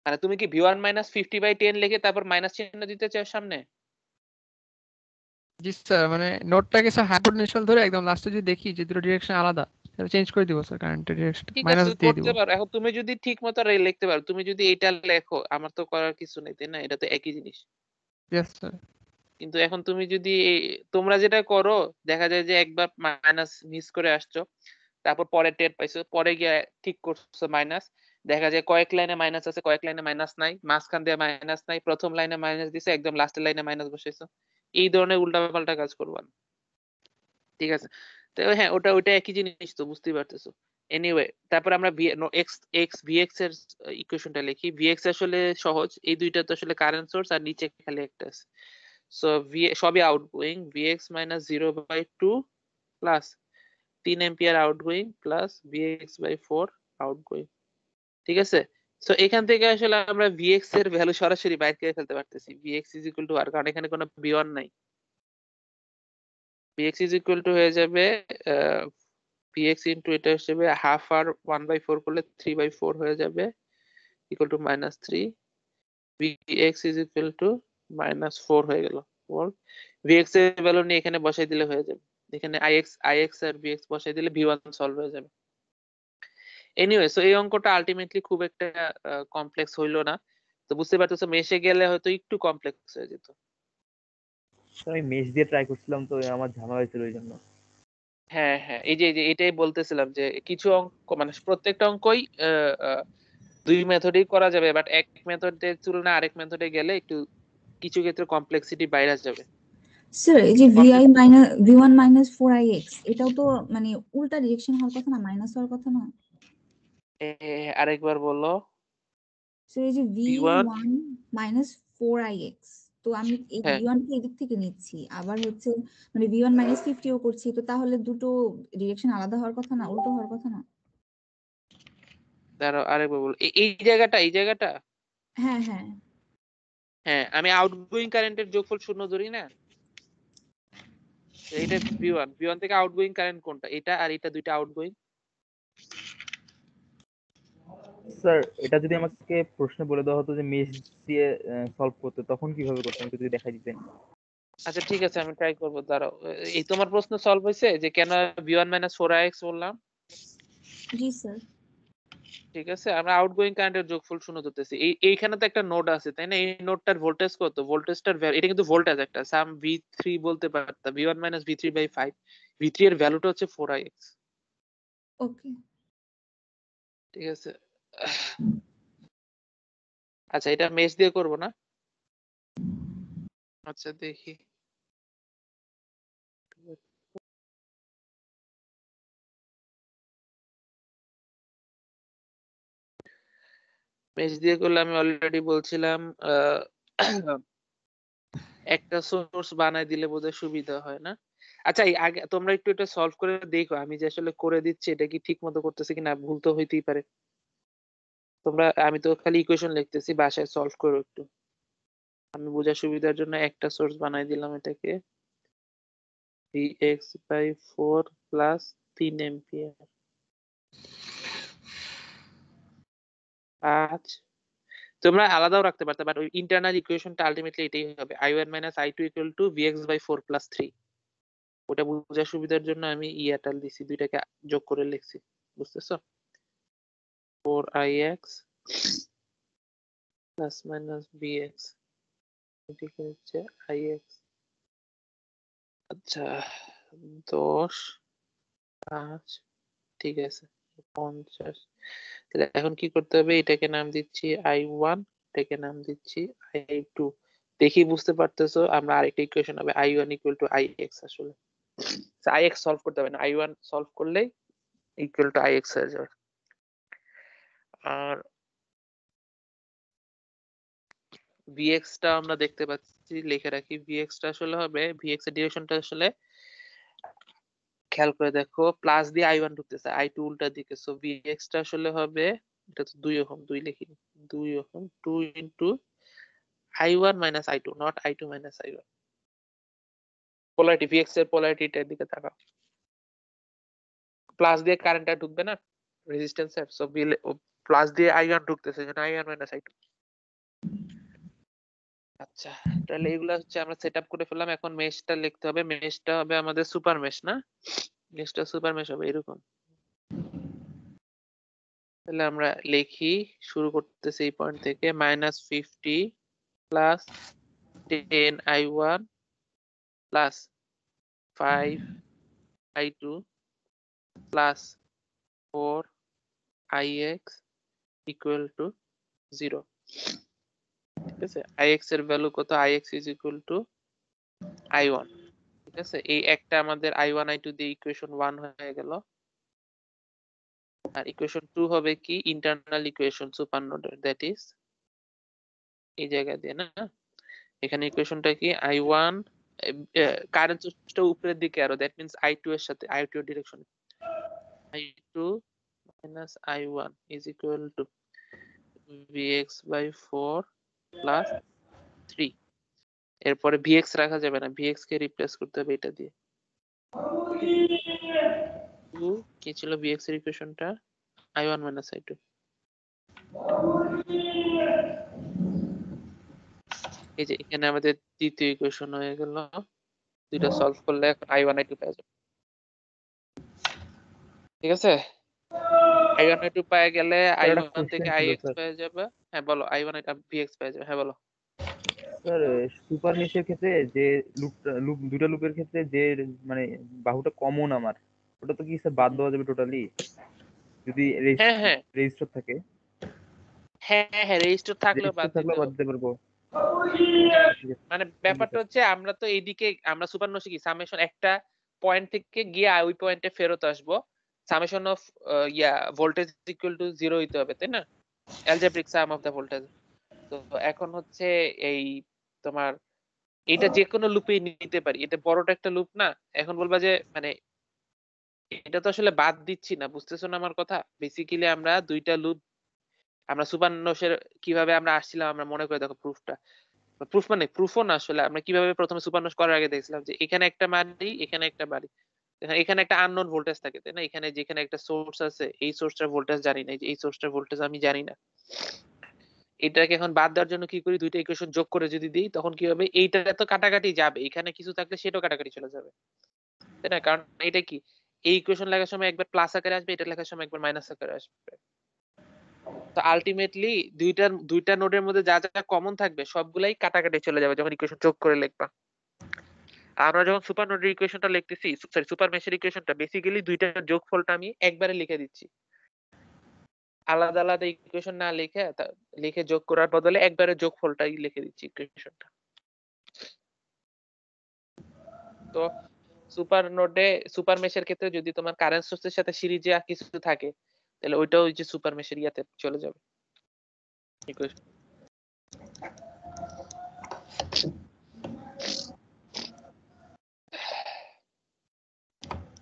মানে তুমি কি v1 - 50/10 লিখে তারপর মাইনাস চিহ্ন দিতে চাও সামনে? জি স্যার, মানে নোটটাকে স্যার হায়ার পটেনশিয়াল ধরে একদম লাস্টে যদি দেখি যে দুটো ডিরেকশন আলাদা, তাহলে চেঞ্জ করে দিব স্যার কারেন্টের ডিরেকশন, ঠিক মাইনাস আছে, দিয়ে দিব। করতে পারো। এখন তুমি যদি ঠিক মতো লিখতে পারো, তুমি যদি এটা লেখো, আমার তো করার কিছু নেই, তাই না? এটা তো একই জিনিস। Yes sir. কিন্তু এখন তুমি যদি তোমরা যেটা করো, দেখা যায় যে একবার মাইনাস মিস করে আসছো, তারপর পরে টের পাইছো, পরে গিয়ে ঠিক করছো মাইনাস, দেখা যায় কয়েক লাইনে মাইনাস আছে, কয়েক লাইনে মাইনাস নাই, মাঝখান দিয়ে মাইনাস নাই, প্রথম লাইনে মাইনাস দিছে, একদম লাস্টের লাইনে মাইনাস বসাইছো। এই ধরনের উল্টাপাল্টা কাজ করবা না, ঠিক আছে? তো হ্যাঁ, ওটা একই জিনিস তো, বুঝতেই পারতেছো। এনিওয়ে, তারপর আমরা vx এর ইকুয়েশনটা লিখি। vx আসলে সহজ, এই দুইটা তো আসলে কারেন্ট সোর্স, আর নিচে খালি একটা আছে। সো সবই outgoing, vx minus 0/2 plus 3 ampere outgoing plus vx by 4 outgoing. ঠিক আছে, সো এখান থেকে আসলে আমরা vx এর ভ্যালু সরাসরি বাইর করে ফেলতে পারতেছি। vx ইজ ইকুয়াল টু আর, কারণ এখানে কোনো v1 নাই। vx ইজ ইকুয়াল টু হয়ে যাবে vx ইন্টু এটা হিসেবে হাফ আর 1/4 করলে 3/4 হয়ে যাবে, equal to -3। vx is equal two -4 হয়ে গেল। vx এর ভ্যালু নিয়ে এখানে বসাই দিলে হয়ে যাবে। এখানে ix আর vx বসাই দিলে v1 সলভ হয়ে যাবে। এনিওয়ে, সো এই অঙ্কটা আলটিমেটলি খুব একটা কমপ্লেক্স হইলো না। তো বুঝতে পারতেছো, মেশে গেলে হয়তো একটু কমপ্লেক্স হয়ে যেত। আমি মেশ দিয়ে ট্রাই করছিলাম তো আমার ঝামেলা হয়েছিল ওই জন্য। হ্যাঁ হ্যাঁ, এই যে এটাই বলতেছিলাম যে কিছু অঙ্ক মানে প্রত্যেকটা অঙ্কই দুই মেথডেই করা যাবে, বাট এক মেথডের তুলনায় আরেক মেথডে গেলে একটু কিছু ক্ষেত্রে কমপ্লেক্সিটি বাইরে যাবে। স্যার এই যে vi minus v1 minus 4ix এটাও তো মানে উল্টা ডিরেকশন হওয়ার কথা না, মাইনাস হওয়ার কথা না? আরেকবার বলো। স্যার এই যে v1 v1 মাইনাস 4ix, তো আমি এই হ্যাঁ, v1 কে এদিক থেকে নিচ্ছি, আবার হচ্ছে মানে v1 মাইনাস 50 ও করছি, তো তাহলে দুটো ডিরেকশন আলাদা হওয়ার কথা না, উল্টো হওয়ার কথা না? দাঁড়াও আরেকবার বলো। এই জায়গাটা হ্যাঁ হ্যাঁ হ্যাঁ, আমি আউটগোয়িং কারেন্টের যোগফল শূন্য ধরি না, এইটা v1 থেকে আউটগোয়িং কারেন্ট কোনটা, এটা আর এটা দুইটা আউটগোয়িং। স্যার এটা যদি আমাকে প্রশ্ন বলে দেওয়া হতো যে মেশ দিয়ে সলভ করতে, তখন কিভাবে করতাম একটু যদি দেখাই দিতেন। আচ্ছা ঠিক আছে, আমি ট্রাই করবো, দাঁড়াও। এই তোমার প্রশ্ন সলভ হয়েছে যে কেন v1 মাইনাস 4ix বললাম? জি স্যার। ঠিক আছে, আমরা আউটগোয়িং কারেন্টের যোগফল শূন্য ধরতেছি। এইখানে তো একটা নোড আছে, তাই না? এই নোডটার ভোল্টেজ কত? ভোল্টেজটার এটা কিন্তু ভোল্টেজ একটা সাম v3 বলতে পারতাম, v1 মাইনাস v3/5। v3 এর ভ্যালুটা হচ্ছে 4ix। ওকে ঠিক আছে, আচ্ছা এটা মেশ দিয়ে করব না। আচ্ছা দেখি, মেশ দিয়ে করলে আমি অলরেডি বলছিলাম একটা সোর্স বানাই দিলে বোধহয় সুবিধা হয় না। আচ্ছা এই আগে তোমরা একটু এটা সলভ করে দেখো, আমি যে আসলে করে দিচ্ছি এটা কি ঠিক মতো করতেছি কিনা, ভুল তো হইতেই পারে। আমি তো খালি ইকুয়েশন লিখতেছি, বাসায় সলভ করো একটু। আমি বোঝার সুবিধার জন্য একটা সোর্স বানাই দিলাম, এটাকে vx/4 প্লাস 3 এম্পিয়ার 5। তোমরা আলাদাও রাখতে পারতে, বাট ওই ইন্টারনাল ইকুয়েশনটা আলটিমেটলি এটাই হবে, i1 minus i2 equal to vx/4 plus 3। ওটা বোঝার সুবিধার জন্য আমি ইয়াটাল দিছি, দুইটাকে যোগ করে লিখছি, বুঝতেছো? 4ix প্লাস মাইনাস bx, এদিকে হচ্ছে ix। আচ্ছা 10 5, ঠিক আছে 50। তাহলে এখন কি করতে হবে, এটাকে নাম দিচ্ছি i1, এটাকে নাম দিচ্ছি i2। দেখি বুঝতে পারতেছো, আমরা আরেকটা ইকুয়েশন হবে i1 ইকুয়াল টু ix। আসলে ix সলভ করতে হবে না, i1 সলভ করলেই ইকুয়াল টু ix হয়ে যাবে। আর vx টা আমরা দেখতে পাচ্ছি, লিখে রাখি। vx টা আসলে হবে, vx এর ডিরেকশনটা আসলে খেয়াল করে দেখো, প্লাস দিয়ে i1 ঢুকতেছে, i2 উল্টা দিকে, সো vx টা আসলে হবে, এটা তো 2 ওহম, 2 লিখি, 2 ohm 2 into i1 minus i2, not i2 minus i1। Polarity, vx এর পোলারিটিটার দিকে তাকাও, প্লাস দিয়ে কারেন্টটা ঢুকবে না রেজিস্ট্যান্সের, সো প্লাস দিয়ে i1 ঢুকতেছে, যেন i1 মাইনাস i2। আচ্ছা তাহলে এগুলা হচ্ছে আমরা সেটআপ করে ফেললাম। এখন মেশটা লিখতে হবে, মেশটা হবে আমাদের সুপার মেশ, না? মেশটা সুপার মেশ হবে এরকম। তাহলে আমরা লিখি, শুরু করতেছি এই পয়েন্ট থেকে, -50 plus 10i1 plus 5i2 plus 4ix equal to 0। ঠিক আছে, ix এর ভ্যালু কত? ix is equal two i1 ঠিক আছে, এই একটা আমাদের I1 I2 দিয়ে ইকুয়েশন 1 হয়ে গেল। আর ইকুয়েশন 2 হবে কি ইন্টারনাল ইকুয়েশন সুপার নোডের, দ্যাট ইজ এই জায়গা দিয়ে না, এখানে ইকুয়েশনটা কি I1 কারেন্ট সোর্সটা উপরের দিকে আরো, দ্যাট মিন্স I2 এর সাথে I2 ডিরেকশনে I2 minus I1 is equal to Vx by 4 plus 3। এরপরে Vx রাখা যাবে না, Vx কে রিপ্লেস করতে হবে এটা দিয়ে। কি ছিল Vx এর ইকুয়েশনটা? I1 minus I2। এই যে এখানে আমাদের দ্বিতীয় ইকুয়েশন হয়ে গেল, দুইটা সলভ করলে I1 I2 পেয়ে যাবে। ঠিক আছে, I1 I2 পেয়ে গেলে I1 থেকে Ix পেয়ে যাবে। হ্যাঁ বলো, I1 Vx পেয়ে যাবে। হ্যাঁ বলো। স্যার সুপার মেশের ক্ষেত্রে যে দুটা লুপের ক্ষেত্রে যে মানে বাহুটা কমন আমার, ওটা তো কি স্যার বাদ দেওয়া যাবে টোটালি যদি রেজিস্টার থাকে? হ্যাঁ রেজিস্টার থাকলেও বাদ দিতে পারবো। মানে ব্যাপারটা হচ্ছে আমরা তো এইদিকে আমরা সুপার নোশে কি সামেশন একটা পয়েন্ট থেকে গিয়ে ওই পয়েন্টে ফেরত আসবো, summation of voltage equal to 0 হইতে হবে, তাই না? Algebraic sum of the voltage. তো এখন হচ্ছে এই তোমার এটা যে কোনো লুপে নিতে পারি, এটা বড়টা একটা লুপ না। এখন বলবা যে মানে এটা তো আসলে বাদ দিচ্ছি না, বুঝতেছো না আমার কথা? বেসিক্যালি আমরা দুইটা লুপ, আমরা সুপার নোশের কিভাবে আমরা আসছিলাম আমরা মনে করে দেখো প্রুফটা, প্রুফ মানে প্রুফও না, আসলে আমরা কিভাবে প্রথমে সুপার নোশ করার আগে দেখছিলাম যে এখানে একটা বাড়ি এখানে একটা বাড়ি, এখানে একটা আননোন ভোল্টেজ থাকে, তাই না? এখানে যেখানে একটা সোর্স আছে এই সোর্সটার ভোল্টেজ জানি না, এই সোর্সটার ভোল্টেজ আমি জানি না। এটাকে এখন বাদ দেওয়ার জন্য কি করি, দুইটা ইকুয়েশন যোগ করে যদি দিই তখন কি হবে, এইটা তো কাটাকাটি যাবে, এখানে কিছু থাকলে সেটাও কাটাকাটি চলে যাবে, তাই না? কারণ এটা কি এই ইকুয়েশন লেখার সময় একবার প্লাস আকারে আসবে, এটা লেখার সময় একবার মাইনাস আকারে আসবে। তো আলটিমেটলি দুইটা নোডের মধ্যে যা যা কমন থাকবে সবগুলাই কাটাকাটি চলে যাবে যখন ইকুয়েশন যোগ করে লিখবা। আমরা যখন সুপার নোডের ইকুয়েশনটা লিখতেছি, সরি সুপার মেশের ইকুয়েশনটা, বেসিক্যালি দুইটার যোগফলটা আমি একবারে লিখে দিচ্ছি, আলাদা আলাদা ইকুয়েশন না লিখে যোগ করার বদলে একবারে যোগফলটাই লিখে দিচ্ছি ইকুয়েশনটা। তো সুপার নোডে সুপার মেশের ক্ষেত্রে যদি তোমার কারেন্ট সোর্সের সাথে সিরিজে কিছু থাকে তাহলে ওইটাও ওই যে সুপার মেশের ইয়াতে চলে যাবে ইকুয়েশন।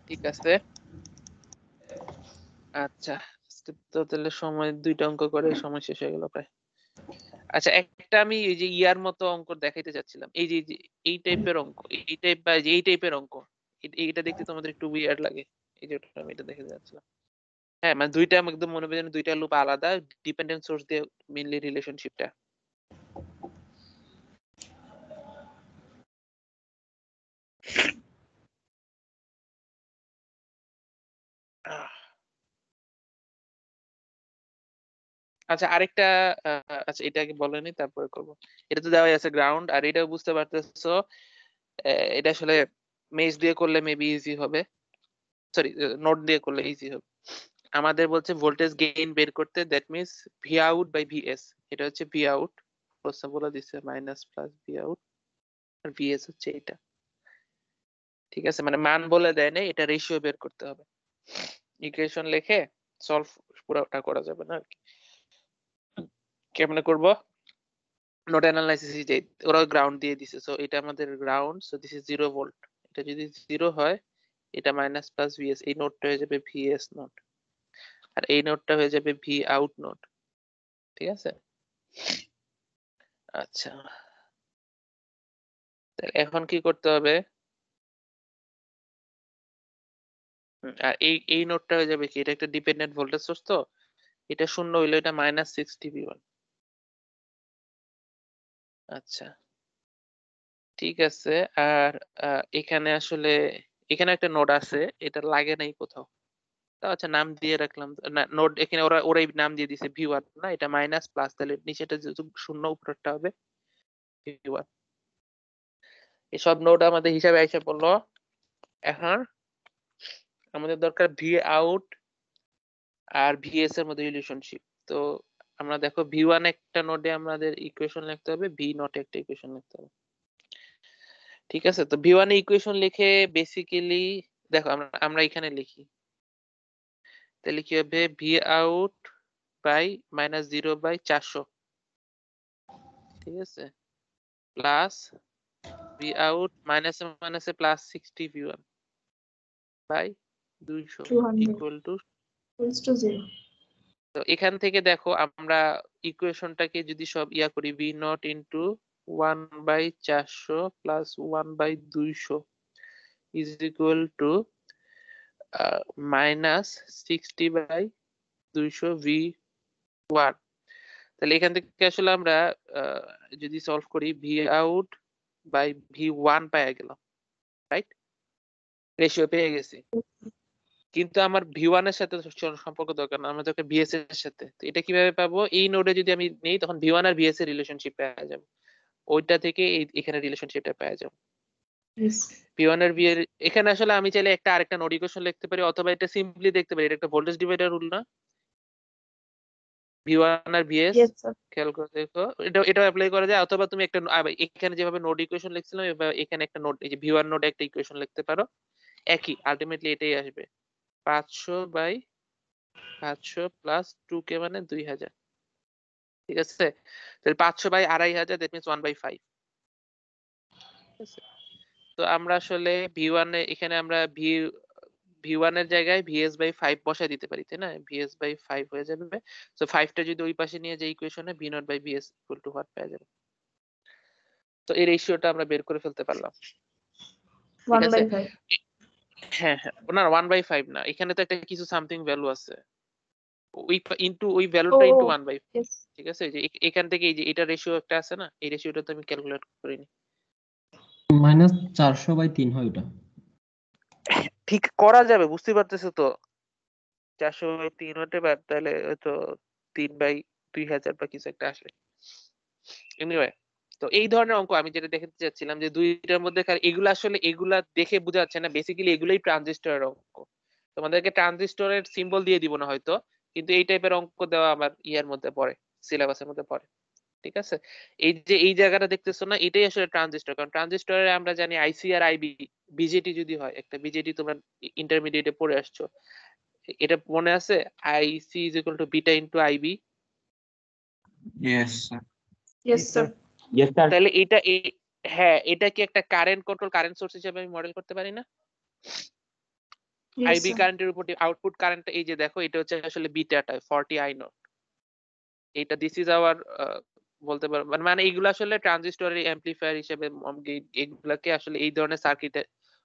ঠিক আছে, আচ্ছা তো তাহলে সময় দুইটা অঙ্ক করে সময় শেষ হয়ে গেল প্রায়। আচ্ছা একটা আমি এই যে ইয়ার মতো অঙ্ক দেখাইতে চাচ্ছিলাম, এই যে এই টাইপের অঙ্ক, এই টাইপ বা এই টাইপের অঙ্ক, এইটা দেখতে তোমাদের একটু উইয়ার্ড লাগে, এই যে আমি এটা দেখে যাচ্ছিলাম। হ্যাঁ মানে দুইটা একদম মনে হবে যেন দুইটা লুপ আলাদা, ডিপেন্ডেন্ট সোর্স দিয়ে মেইনলি রিলেশনশিপটা। আচ্ছা আরেকটা আচ্ছা এটা আগে বলেনি তারপরে করব। এটা তো দেওয়াই আছে গ্রাউন্ড, আর এটাও বুঝতে পারতেছো এটা আসলে মেশ দিয়ে করলে মেবি ইজি হবে, সরি নোট দিয়ে করলে ইজি হবে। আমাদের বলছে ভোল্টেজ গেইন বের করতে, that means V out by VS. এটা হচ্ছে ভি আউট, প্রশ্ন বলে দিছে মাইনাস প্লাস ভি আউট, আর ভিএস হচ্ছে এটা। ঠিক আছে, মানে মান বলে দেয় না, এটা রেশিও বের করতে হবে। ইকুয়েশন লিখে সলভ পুরোটা করা যাবে না আর কি। কেমনে করব, নোড অ্যানালাইসিস, যে ওরা গ্রাউন্ড দিয়ে দিছে, সো এটা আমাদের ground, so this is 0 volt. এটা যদি 0 হয় এটা মাইনাস প্লাস ভিএস, এই নোডটা হয়ে যাবে ভিএস নোড, আর এই নোডটা হয়ে যাবে ভি আউট নোড। ঠিক আছে, আচ্ছা এখন কি করতে হবে, আর এই নোডটা হয়ে যাবে কি, এটা একটা ডিপেন্ডেন্ট ভোল্টেজ সোর্স, তো এটা শূন্য হইলে এটা মাইনাস 6 dB1। আচ্ছা ঠিক আছে, আর এখানে আসলে এখানে একটা নোড আছে, এটা লাগে নাই কোথাও, তা আচ্ছা নাম দিয়ে রাখলাম না, নোড এখানে ওরাই নাম দিয়ে দিছে ভি1 না, এটা মাইনাস প্লাস, তাহলে নিচেটা যেহেতু শূন্য উপরেরটা হবে ভি1। এসব নোড আমাদের হিসাবে আইসা পড়লো। এখন আমাদের দরকার ভি আউট আর ভিএস এর মধ্যে রিলেশনশিপ। তো আমরা দেখো ভি1 একটা নোডে আমাদের ইকুয়েশন লিখতে হবে, ভি নট একটা ইকুয়েশন লিখতে হবে। ঠিক আছে, তো V1 এর ইকুয়েশন লিখে বেসিক্যালি দেখো আমরা এখানে লিখি, তাহলে কি হবে ভি আউট বাই -0/400, ঠিক আছে, প্লাস ভি আউট মাইনাসে plus 60 V1 by 200 200 equal to, equals to 0. তো এখান থেকে দেখো আমরা ইকুয়েশনটাকে যদি সব ইয়া করি, V0 into 1/400 plus 1/200 is equal two -60/200 V1। তাহলে এখান থেকে আসলে আমরা যদি সলভ করি ভি আউট বাই V1 পেয়ে গেলাম, রাইট, রেশিও পেয়ে গেছি, কিন্তু আমার V1 এর সাথে সম্পর্ক দরকার না, আমার দরকার VS এর সাথে। তো এটা কিভাবে পাবো, এই নোডে যদি আমি নেই তখন V1 আর VS এর রিলেশনশিপ পেয়ে যাব, ওইটা থেকে এখানে রিলেশনশিপটা পেয়ে যাব। Yes. V1 আর V এর এখানে আসলে আমি চাইলে একটা আরেকটা নোড ইকুয়েশন লিখতে পারি, অথবা এটা সিম্পলি দেখতে পারি, এটা একটা ভোল্টেজ ডিভাইডার রুল না, V1 আর VS Yes, sir. খেয়াল করে দেখো, এটা অ্যাপ্লাই করা যায়, অথবা তুমি একটা এখানে যেভাবে নোড ইকুয়েশন লিখছিলাম এখানে একটা নোড, এই যে V1 নোডে একটা ইকুয়েশন লিখতে পারো, একই আলটিমেটলি এটাই আসবে 500/500 প্লাস 2k মানে 2000, ঠিক আছে, তাহলে 500/2500 দ্যাট মিন্স 1/5, ঠিক আছে। তো আমরা আসলে V1 এখানে আমরা V1 এর জায়গায় VS/5 বসাই দিতে পারি, তাই না, VS/5 হয়ে যাবে, সো 5টা যদি ওই পাশে নিয়ে যাই ইকুয়েশনে V0/VS ইকুয়াল টু হোয়াট পেয়ে যাবে। তো এই রেশিওটা আমরা বের করে ফেলতে পারলাম, ঠিক আছে। 1/5. হ্যাঁ হ্যাঁ, না 1/5 না, এখানে তো একটা কিছু সামথিং ভ্যালু আছে, ওই ইনটু ওই ভ্যালুটা ইনটু 1/5, Yes. ঠিক আছে, যে এখান থেকে এই যে এটা রেশিও একটা আছে না, এই রেশিওটা তো আমি ক্যালকুলেট করিনি। -400/3 হয় ওটা। ঠিক করা যাবে, বুঝতে পারতেছো তো, 400/3 হতে পারে, তাহলে হয়তো 3/2000 বা কিছু একটা আসবে। এনিওয়ে, তো এই ধরনের অঙ্ক আমি যেটা দেখাতে চাচ্ছিলাম যে দুইটার মধ্যে এগুলা আসলে এগুলা দেখে বোঝা যাচ্ছে না, বেসিক্যালি এগুলাই ট্রানজিস্টরের অঙ্ক, তোমাদেরকে ট্রানজিস্টরের সিম্বল দিয়ে দিব না হয়তো, কিন্তু এই টাইপের অঙ্ক দেওয়া আমার ইয়ার মধ্যে পড়ে, সিলেবাসের মধ্যে পড়ে, ঠিক আছে। এই যে এই জায়গাটা দেখতেছো না, এটাই আসলে ট্রানজিস্টর, কারণ ট্রানজিস্টরে আমরা জানি আইসি আর আইবি, বিজেটি যদি হয়, একটা বিজেটি তোমরা ইন্টারমিডিয়েটে পড়ে আসছো, এটা মনে আছে, IC is equal to beta into IB. Yes, sir. Yes, sir. Yes, sir. তাহলে এটা হ্যাঁ, এটা কি একটা কারেন্ট কন্ট্রোল কারেন্ট সোর্স হিসেবে আমি মডেল করতে পারি না? Yes, IB sir. কারেন্টের উপর আউটপুট কারেন্ট, এই যে দেখো এটা হচ্ছে আসলে বিটাটা 40 আই নট, এটা দিস ইজ আওয়ার বলতে পারো, মানে এইগুলো আসলে ট্রানজিস্টরের অ্যাম্পলিফায়ার হিসেবে এগুলাকে আসলে এই ধরনের সার্কিটে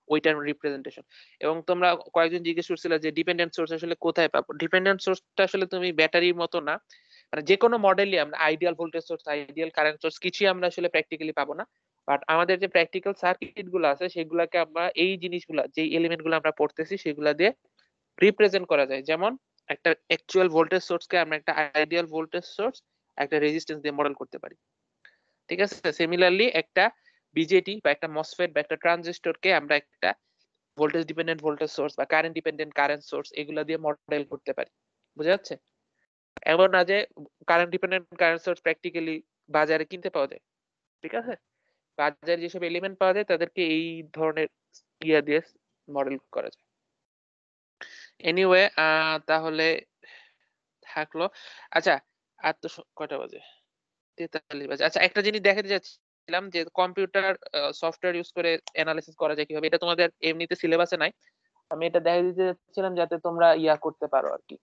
ওইটার রিপ্রেজেন্টেশন। এবং তোমরা কয়েকজন জিজ্ঞেস করছিল যে ডিপেন্ডেন্ট সোর্স আসলে কোথায় পাবো, ডিপেন্ডেন্ট সোর্সটা আসলে তুমি ব্যাটারির মতো না, মানে যে কোনো মডেলই আমরা ideal voltage source, ideal current source কিছুই আমরা আসলে প্র্যাকটিক্যালি পাবো না, বাট আমাদের যে প্র্যাকটিক্যাল সার্কিট গুলো আছে সেগুলাকে আমরা এই জিনিসগুলা, যে এলিমেন্ট গুলো আমরা পড়তেছি সেগুলা দিয়ে রিপ্রেজেন্ট করা যায়। যেমন একটা অ্যাকচুয়াল ভোল্টেজ সোর্সকে আমরা একটা আইডিয়াল ভোল্টেজ সোর্স একটা রেজিস্ট্যান্স দিয়ে মডেল করতে পারি, ঠিক আছে। সিমিলারলি একটা বিজেটি বা একটা মসফেট বা একটা ট্রানজিস্টরকে আমরা একটা ভোল্টেজ ডিপেন্ডেন্ট ভোল্টেজ সোর্স বা কারেন্ট ডিপেন্ডেন্ট কারেন্ট সোর্স এগুলা দিয়ে মডেল করতে পারি, বুঝা যাচ্ছে। এমন না যে current dependent current source practically বাজারে কিনতে পাওয়া যায়, ঠিক আছে, বাজারে যেসব এলিমেন্ট পাওয়া যায় তাদেরকে এই ধরনের ইয়া দিয়ে মডেল করা যায়। এনিওয়ে, তাহলে থাকলো, আচ্ছা আর তো কয়টা বাজে, 43 বাজে। আচ্ছা একটা জিনিস দেখাতে যাচ্ছিলাম যে কম্পিউটার সফটওয়্যার ইউজ করে অ্যানালিসিস করা যায় কিভাবে, এটা তোমাদের এমনিতে সিলেবাসে নাই, আমি এটা দেখাতে যাচ্ছিলাম যাতে তোমরা ইয়া করতে পারো আর কি,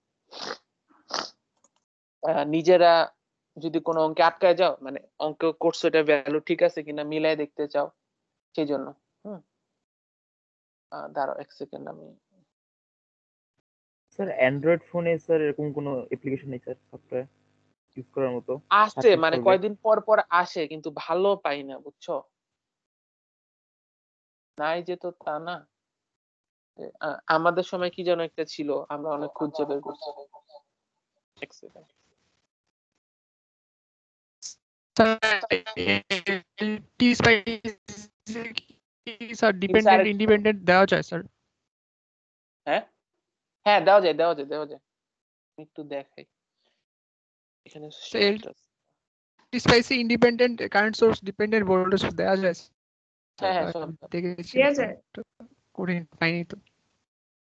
নিজেরা যদি কোনো অঙ্কে আটকায় যাও, মানে অঙ্ক করছো এটা ভ্যালু ঠিক আছে কিনা মিলাই দেখতে চাও, সেই জন্য দাঁড়াও এক সেকেন্ড, আমি স্যার অ্যান্ড্রয়েড ফোনে স্যার এরকম কোনো অ্যাপ্লিকেশন নেই স্যার সফটওয়্যার ইউজ করার মতো? আসছে, মানে কয়দিন পর পর আসে কিন্তু ভালো পাই না, বুঝছো, নাই যে তো তা না, আমাদের সময় কি যেন একটা ছিল, আমরা অনেক খুঁজে বের করছি। এক সেকেন্ড, স্যার ডিপেন্ডেন্ট ইন্ডিপেন্ডেন্ট দেওয়া যায় স্যার? হ্যাঁ হ্যাঁ দেওয়া যায় দেওয়া যায়, একটু দেখাই এখানে spicy independent current source dependent voltage দেওয়া যায় হ্যাঁ হ্যাঁ সব দেখেছি দেয়া যায়? কঠিন পাইনি তো।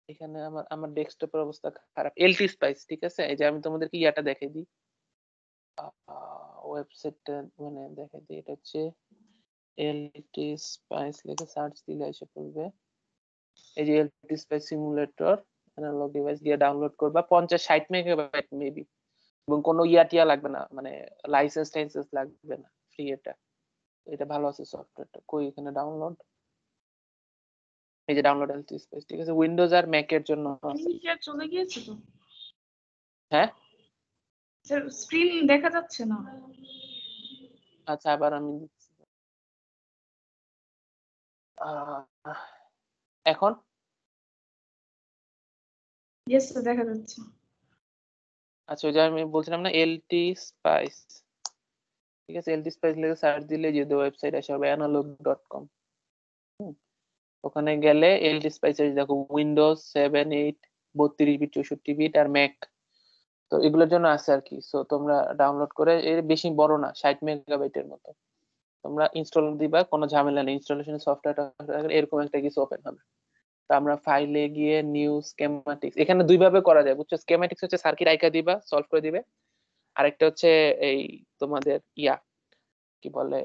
এখানে আমার ডেস্কটপের অবস্থা খারাপ। এলটি স্পাইস, ঠিক আছে, এই যে আমি তোমাদেরকে ইয়াটা দেখাই দিই, ওয়েবসাইটটা মানে দেখাই দিই। এটা হচ্ছে এলটি স্পাইস লিখে সার্চ দিলে এসে পড়বে। এই যে LT spice simulator analog device দিয়ে ডাউনলোড করবা, 50-60 মেগাবাইট মেবি, এবং কোনো টিয়া লাগবে না, মানে লাইসেন্স টাইসেন্স লাগবে না, ফ্রি এটা ভালো আছে সফটওয়্যারটা। কই এখানে ডাউনলোড, এই যে ডাউনলোড এলটি স্পাইস, ঠিক আছে, উইন্ডোজ আর ম্যাক এর জন্য আছে। স্ক্রিন চলে গিয়েছে তো হ্যাঁ স্যার, স্ক্রিন দেখা যাচ্ছে না। আচ্ছা আবার আমি দিচ্ছি। এখন ইয়েস স্যার, দেখা যাচ্ছে। আচ্ছা, ওই যে আমি বলছিলাম না এলটি স্পাইস, ঠিক আছে, এলটি স্পাইস লিখে সার্চ দিলে যে ওয়েবসাইট আসে হবে analog.com। ওখানে গেলে এলটি স্পাইস এর দেখো উইন্ডোজ 7, 8, 32 বিট, 64 বিট আর ম্যাক, তো এগুলোর জন্য আছে আর কি। সো তোমরা ডাউনলোড করে, এর বেশি বড় না, 60 মেগাবাইটের মতো, তোমরা ইনস্টল দিবা, কোনো ঝামেলা নেই, ইনস্টলেশন সফটওয়্যারটা এরকম একটা কিছু ওপেন হবে। তো আমরা ফাইলে গিয়ে নিউ স্কেমাটিক্স, এখানে দুই ভাবে করা যায় বুঝছো। স্কেমাটিক্স হচ্ছে সার্কিট আইকা দিবা, সলভ করে দিবে। আরেকটা হচ্ছে এই তোমাদের কি বলে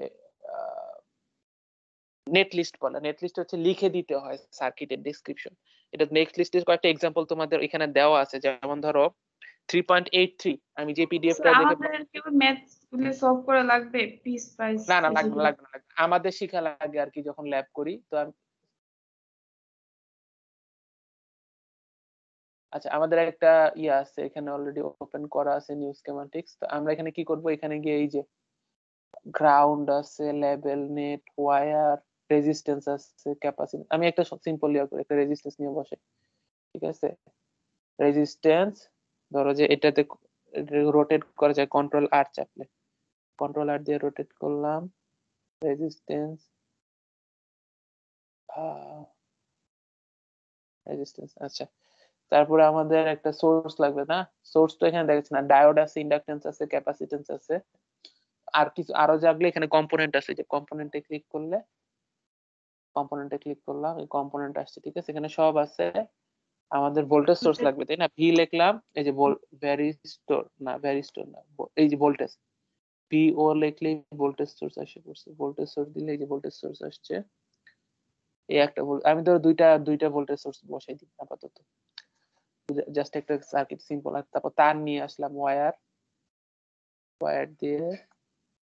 নেট লিস্ট বলে, নেট লিস্ট হচ্ছে লিখে দিতে হয় সার্কিটের ডেসক্রিপশন। এটা নেট লিস্টের কয়েকটা এক্সাম্পল তোমাদের এখানে দেওয়া আছে, যেমন ধরো 3.83, আমি যে পিডিএফটা দেখে, আমাদের কি ম্যাথ গুলো সলভ করা লাগবে পিস পাইস? না না লাগবে লাগবে না, আমাদের শিখা লাগে আর কি যখন ল্যাব করি। তো আচ্ছা, আমাদের একটা আছে এখানে অলরেডি ওপেন করা আছে, নিউ স্কেমাটিক্স। তো আমরা এখানে কি করব, এখানে গিয়ে এই যে গ্রাউন্ড আছে, লেভেল, নেট, ওয়্যার, রেজিস্ট্যান্স আছে, ক্যাপাসিটি, আমি একটা সিম্পল করি, একটা রেজিস্ট্যান্স নিয়ে বসে, ঠিক আছে। রেজিস্ট্যান্স ধরো যে এটাতে রোটেট করা যায় কন্ট্রোল আর চাপলে, কন্ট্রোল আর দিয়ে রোটেট করলাম রেজিস্ট্যান্স, আচ্ছা। তারপরে আমাদের একটা সোর্স লাগবে না, সোর্স তো এখানে দেখাচ্ছে না, ডায়োড আছে, ইন্ডাকটেন্স আছে, ক্যাপাসিটেন্স আছে, আর কিছু আরো জাগলে এখানে কম্পোনেন্ট আছে, যে কম্পোনেন্টে ক্লিক করলে, কম্পোনেন্টে ক্লিক করলাম, এই কম্পোনেন্ট আসছে, ঠিক আছে, এখানে সব আছে। আমাদের ভোল্টেজ সোর্স লাগবে, তাই না, ভি লিখলাম, এই যে ভ্যারিস্টোর না, এই যে ভোল্টেজ, ভি ও লিখলে ভোল্টেজ সোর্স আসে পড়ছে, ভোল্টেজ সোর্স দিলে এই যে ভোল্টেজ সোর্স আসছে, এই একটা আমি ধরো দুইটা ভোল্টেজ সোর্স বসাই দিই আপাতত, জাস্ট একটা সার্কিট সিম্পল। তারপর তার নিয়ে আসলাম, ওয়্যার দিয়ে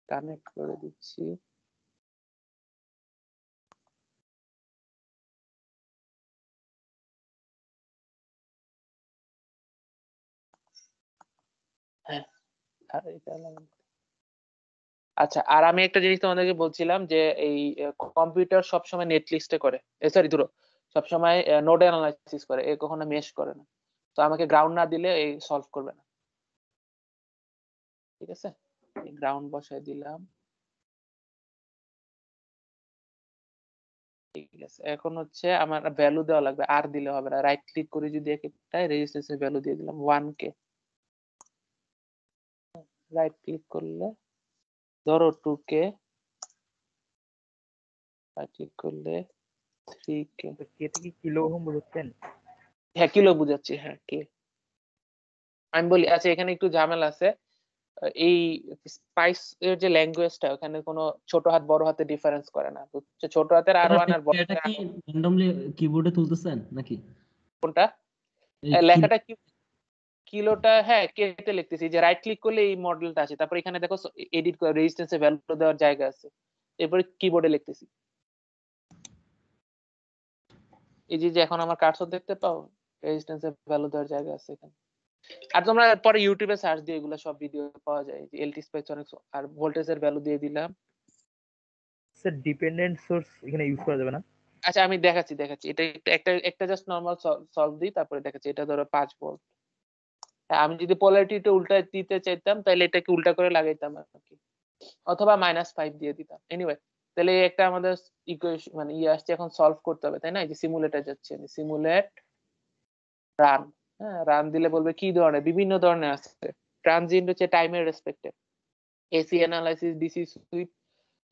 কানেক্ট করে দিচ্ছি, হ্যাঁ, আর এটা আচ্ছা। আর আমি একটা জিনিস তোমাদেরকে বলছিলাম যে এই কম্পিউটার সবসময় নেট লিস্টে করে, সরি ধরো সবসময় নোড অ্যানালাইসিস করে, কখনো মেশ করে না। তো আমাকে গ্রাউন্ড না দিলে এই সলভ করবে না, ঠিক আছে। গ্রাউন্ড বসাই দিলাম, ঠিক আছে। এখন হচ্ছে আমার ভ্যালু দেওয়া লাগবে, আর দিলে হবে না, রাইট ক্লিক করে যদি একটা রেজিস্ট্যান্সের ভ্যালু দিয়ে দিলাম 1K, রাইট ক্লিক করলে ধরো 2K, রাইট ক্লিক করলে 3K, এটা কি কিলো ওহম বুঝছেন? হ্যাঁ কিলো বুঝাচ্ছি, হ্যাঁ কে। আমি বলি আচ্ছা, এখানে একটু ঝামেলা আছে, এই স্পাইস এর যে ল্যাঙ্গুয়েজটা, ওখানে কোনো ছোট হাত বড় হাতে ডিফারেন্স করে না, বুঝছো, ছোট হাতের R1 আর বড় এটা হাতের কি র্যান্ডমলি কিবোর্ডে তুলতেছেন নাকি? কোনটা এই লেখাটা কি কিলোটা, হ্যাঁ কে তে লিখতেছি, যে রাইট ক্লিক করলে এই মডেলটা আছে, তারপর এখানে দেখো এডিট করে রেজিস্ট্যান্সে ভ্যালু দেওয়ার জায়গা আছে, এরপরে কিবোর্ডে লিখতেছি, এই যে এখন আমার কার্সর দেখতে পাও, রেজিস্ট্যান্সে ভ্যালু দেওয়ার জায়গা আছে এখানে। আর তোমরা পরে ইউটিউবে সার্চ দিয়ে এগুলো সব ভিডিও পাওয়া যায়, যে এলটি স্পাইস অনেক, আর ভোল্টেজের ভ্যালু দিয়ে দিলাম। স্যার ডিপেন্ডেন্ট সোর্স এখানে ইউজ করা যাবে না? আচ্ছা আমি দেখাচ্ছি, এটা একটা জাস্ট নরমাল সলভ দিই, তারপরে দেখাচ্ছি। এটা ধরো 5 ভোল্ট, আমি যদি পোলারিটিটা উল্টা দিতে চাইতাম তাহলে এটাকে উল্টা করে লাগাইতাম আর কি, অথবা -5 দিয়ে দিতাম। এনিওয়ে, তাহলে একটা আমাদের ইকুয়েশন মানে আসছে, এখন সলভ করতে হবে, তাই না। এই যে সিমুলেটর যাচ্ছে, আমি সিমুলেট রান, হ্যাঁ রান দিলে বলবে কি ধরনের, বিভিন্ন ধরনের আছে। ট্রানজিয়েন্ট হচ্ছে টাইমের রেসপেক্টে, এসি অ্যানালাইসিস, ডিসি সুইপ।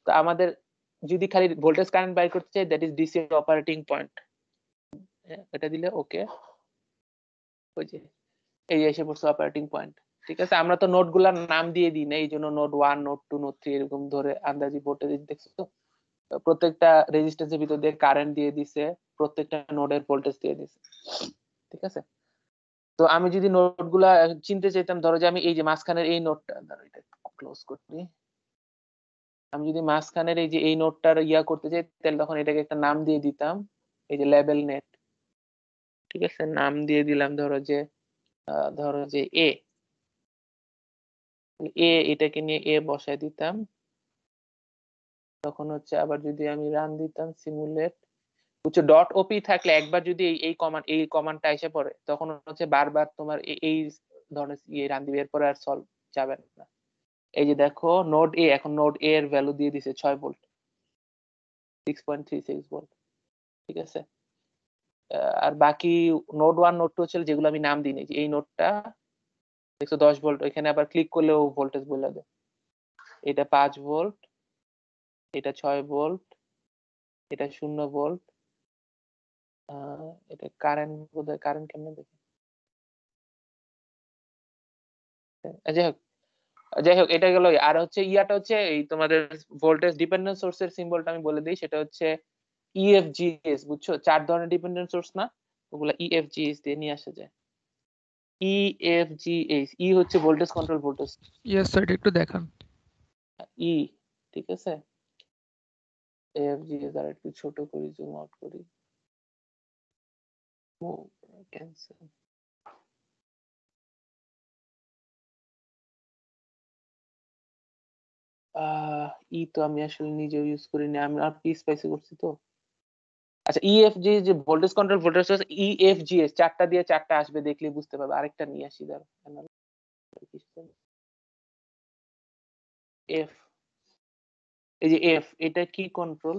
তো আমাদের যদি খালি ভোল্টেজ কারেন্ট বাইর করতে চাই that is DC operating point, এটা দিলে ওকে, ওই যে এই এসে পড়ছে অপারেটিং পয়েন্ট। ঠিক আছে, আমরা তো নোড গুলার নাম দিয়ে দিই না, এই জন্য নোড 1 নোড 2 নোড 3 এরকম ধরে আন্দাজি ভোল্টেজ দেখছো তো, প্রত্যেকটা রেজিস্ট্যান্সের ভিতর দিয়ে কারেন্ট দিয়ে দিছে, প্রত্যেকটা নোডের ভোল্টেজ দিয়ে দিছে। ঠিক আছে, তো আমি যদি নোড গুলা চিনতে চাইতাম, ধরো যে আমি এই যে মাঝখানের এই নোডটা, ধরো এটা ক্লোজ করতে, আমি যদি মাঝখানের এই যে এই নোডটার ইয়া করতে চাই তাহলে তখন এটাকে একটা নাম দিয়ে দিতাম, এই যে লেভেল নেট। ঠিক আছে, নাম দিয়ে দিলাম ধরো যে এ, এটাকে নিয়ে এ বসায় দিতাম। তখন হচ্ছে আবার যদি আমি রান দিতাম সিমুলেট, হচ্ছে ডট ওপি থাকলে একবার যদি এই কমান্ডটা এসে পড়ে তখন হচ্ছে বারবার তোমার এই ধরনের রান দিবে, এরপরে আর সলভ যাবে না। এই যে দেখো নোড এ, এখন নোড এ এর ভ্যালু দিয়ে দিছে 6 ভোল্ট, 6.36 ভোল্ট। ঠিক আছে, আর বাকি নোড 1 নোড 2 ছিল যেগুলো আমি নাম দিই, এই নোডটা 110 ভোল্ট, এখানে আবার ক্লিক করলেও ভোল্টেজ বলে দেয়, এটা 5 ভোল্ট, এটা 6 ভোল্ট, এটা 0 ভোল্ট, এটা কারেন্ট, বোধহয় কারেন্ট কেমনে দেখি, যাই হোক এটা গেল। আর হচ্ছে ইয়াটা হচ্ছে এই তোমাদের ভোল্টেজ ডিপেন্ডেন্ট সোর্সের সিম্বলটা আমি বলে দিই, সেটা হচ্ছে ইএফজিএস, বুঝছো? 4 ধরনের ডিপেন্ডেন্ট সোর্স না, ওগুলা ইএফজিএস দিয়ে নিয়ে আসা যায়। ইএফজিএস, ই হচ্ছে voltage control voltage. Yes sir, একটু দেখান। ই, ঠিক আছে, ইএফজিএস আর একটু ছোট করি, জুম আউট করি, ও ক্যান্সেল। ই তো আমি আসলে নিজেও ইউজ করিনি, আমি আর পিস পাইসে করছি তো। আচ্ছা, ইএফজি যে ভোল্টেজ কন্ট্রোল ভোল্টেজ সোর্স, ইএফজিএস 4টা দিয়ে 4টা আসবে, দেখলে বুঝতে পারবে। আরেকটা নিয়ে আসি, দাঁড়াও, এফ, এই যে এফ, এটা কি কন্ট্রোল,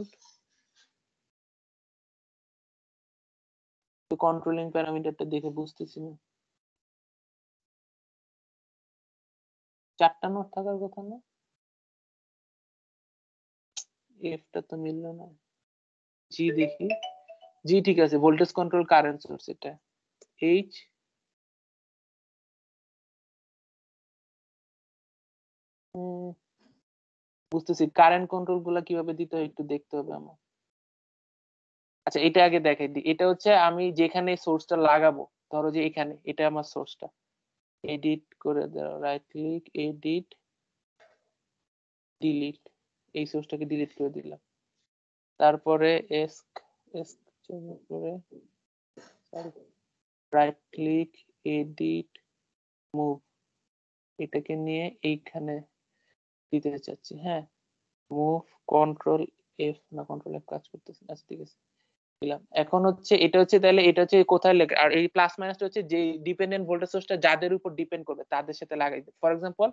তো কন্ট্রোলিং প্যারামিটারটা দেখে বুঝতেছি না। 4টা নোট থাকার কথা না, এফটা তো মিললো না। জি দেখি, জি ঠিক আছে, ভোল্টেজ কন্ট্রোল কারেন্ট সোর্স, এটা এইচ, বুঝতেছি। কারেন্ট কন্ট্রোল গুলা কিভাবে দিতে হয় একটু দেখতে হবে আমার। আচ্ছা, এটা আগে দেখাই দিই, এটা হচ্ছে আমি যেখানে সোর্সটা লাগাবো, ধরো যে এখানে, এটা আমার সোর্সটা, এডিট করে দাও, রাইট ক্লিক, এডিট, ডিলিট, এই সোর্সটাকে ডিলিট করে দিলাম। তারপরে করে রাইট ক্লিক, এডিট, মুভ, এটাকে নিয়ে এইখানে দিতে চাচ্ছি। হ্যাঁ, মুভ, কন্ট্রোল এফ, না কন্ট্রোল এফ কাজ করতেছে। আচ্ছা ঠিক আছে, দিলাম। এখন হচ্ছে এটা হচ্ছে, তাহলে এটা হচ্ছে কোথায় লেখা, আর এই প্লাস মাইনাসটা হচ্ছে যে ডিপেন্ডেন্ট ভোল্টেজ সোর্সটা যাদের উপর ডিপেন্ড করবে তাদের সাথে লাগাই দিই। ফর এক্সাম্পল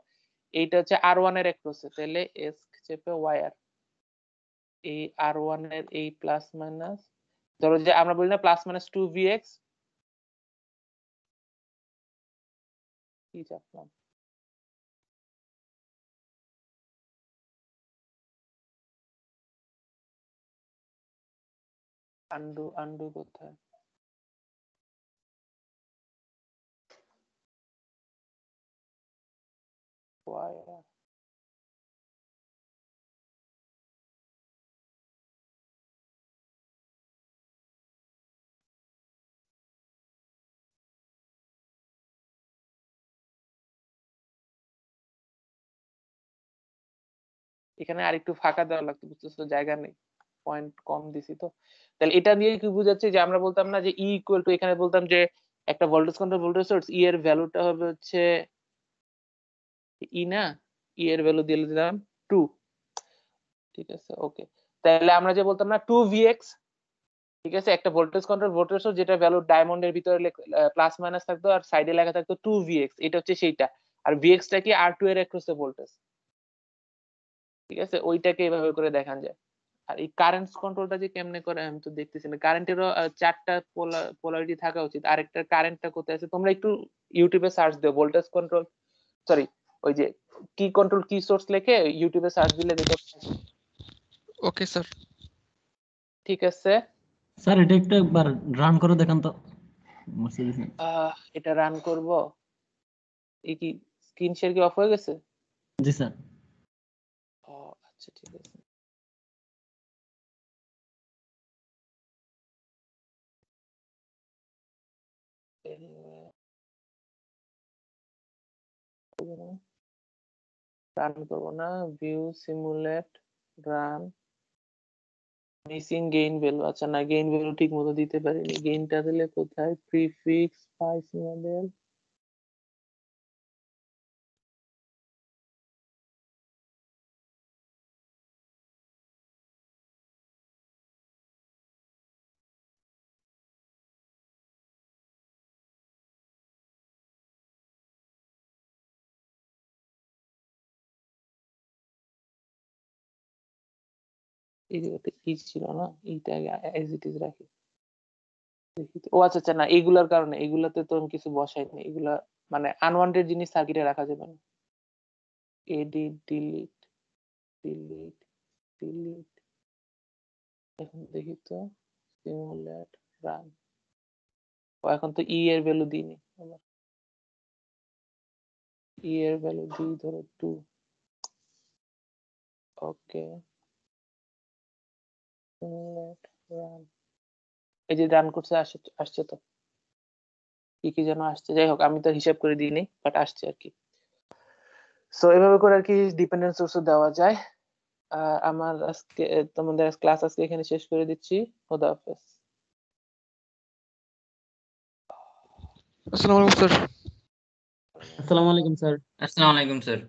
এইটা হচ্ছে R1 এর অ্যাক্রসে, তাহলে এস চেপে ওয়ার, এই R1 এর এই প্লাস মাইনাস, ধরো যে আমরা বলি না প্লাস মাইনাস 2Vx, কি চাপলাম, আন্ডু কোথায়, ওয়ার, এখানে আরেকটু ফাঁকা দেওয়া লাগতো, বুঝতেছো, জায়গা নেই, পয়েন্ট কম দিছি তো। তাহলে এটা দিয়ে কি বুঝাচ্ছে যে আমরা বলতাম না যে ই ইকুয়াল টু, এখানে বলতাম যে একটা ভোল্টেজ কন্ট্রোল ভোল্টেজ সোর্স, ই এর ভ্যালুটা হবে হচ্ছে ই, না, ই এর ভ্যালু দিয়ে দিলাম 2। ঠিক আছে, ওকে। তাহলে আমরা যে বলতাম না 2Vx, ঠিক আছে, একটা ভোল্টেজ কন্ট্রোল ভোল্টেজ সোর্স যেটা ভ্যালু ডায়মন্ডের ভিতরে প্লাস মাইনাস থাকতো আর সাইডে লেখা থাকতো 2Vx, এটা হচ্ছে সেইটা। আর Vx টা কি R2 এর অ্যাক্রসে ভোল্টেজ, ঠিক আছে, ওইটাকে এভাবে করে দেখান যায়। আর এই কারেন্ট কন্ট্রোলটা যে কেমনে করে আমি তো দেখতেছি না, কারেন্টেরও 4টা পোলারিটি থাকা উচিত। আরেকটা কারেন্টটা কোথায় আছে, তোমরা একটু ইউটিউবে সার্চ দিও, ভোল্টেজ কন্ট্রোল, সরি, ওই যে কি কন্ট্রোল কি সোর্স লিখে ইউটিউবে সার্চ দিলে দেখো ওকে স্যার। ঠিক আছে, স্যার এটা একটু একবার রান করে দেখান তো Mercedes এ। এটা রান করব। এই কি স্ক্রিন শেয়ার কি অফ হয়ে গেছে? জি স্যার। ও আচ্ছা ঠিক আছে। রান করব না, view simulate run missing gain value. আচ্ছা না, গেইন ভ্যালু ঠিক মতো দিতে পারিনি। গেইনটা দিলে কোথায়? প্রিফিক্স স্পাইস মডেল, এই জায়গাতে কি ছিল না, এইটা আগে এজ ইট ইজ রাখি। দেখি তো। ও আচ্ছা আচ্ছা, না এইগুলার কারণে, এইগুলাতে তো আমি কিছু বসাইনি। এগুলা মানে আনওয়ান্টেড জিনিস সার্কিটে রাখা যাবে না। Edit, delete, delete, delete. এখন দেখি তো, সিমুলেট রান। ও এখন তো ই এর ভ্যালু দিইনি আমার। ই এর ভ্যালু দিই ধরো 2। ওকে, সিমুলেট রান। এই যে রান করছে, আসছে তো, কি কি যেন আসছে। যাই হোক, আমি তো হিসাব করে দিইনি, বাট আসছে আর কি। সো এভাবে করে আর কি ডিপেন্ডেন্ট সোর্সও দেওয়া যায়। আমার আজকে তোমাদের ক্লাস আজকে এখানে শেষ করে দিচ্ছি। খোদা হাফেজ। আসসালামু আলাইকুম স্যার। আসসালামু আলাইকুম স্যার। আসসালামু আলাইকুম স্যার।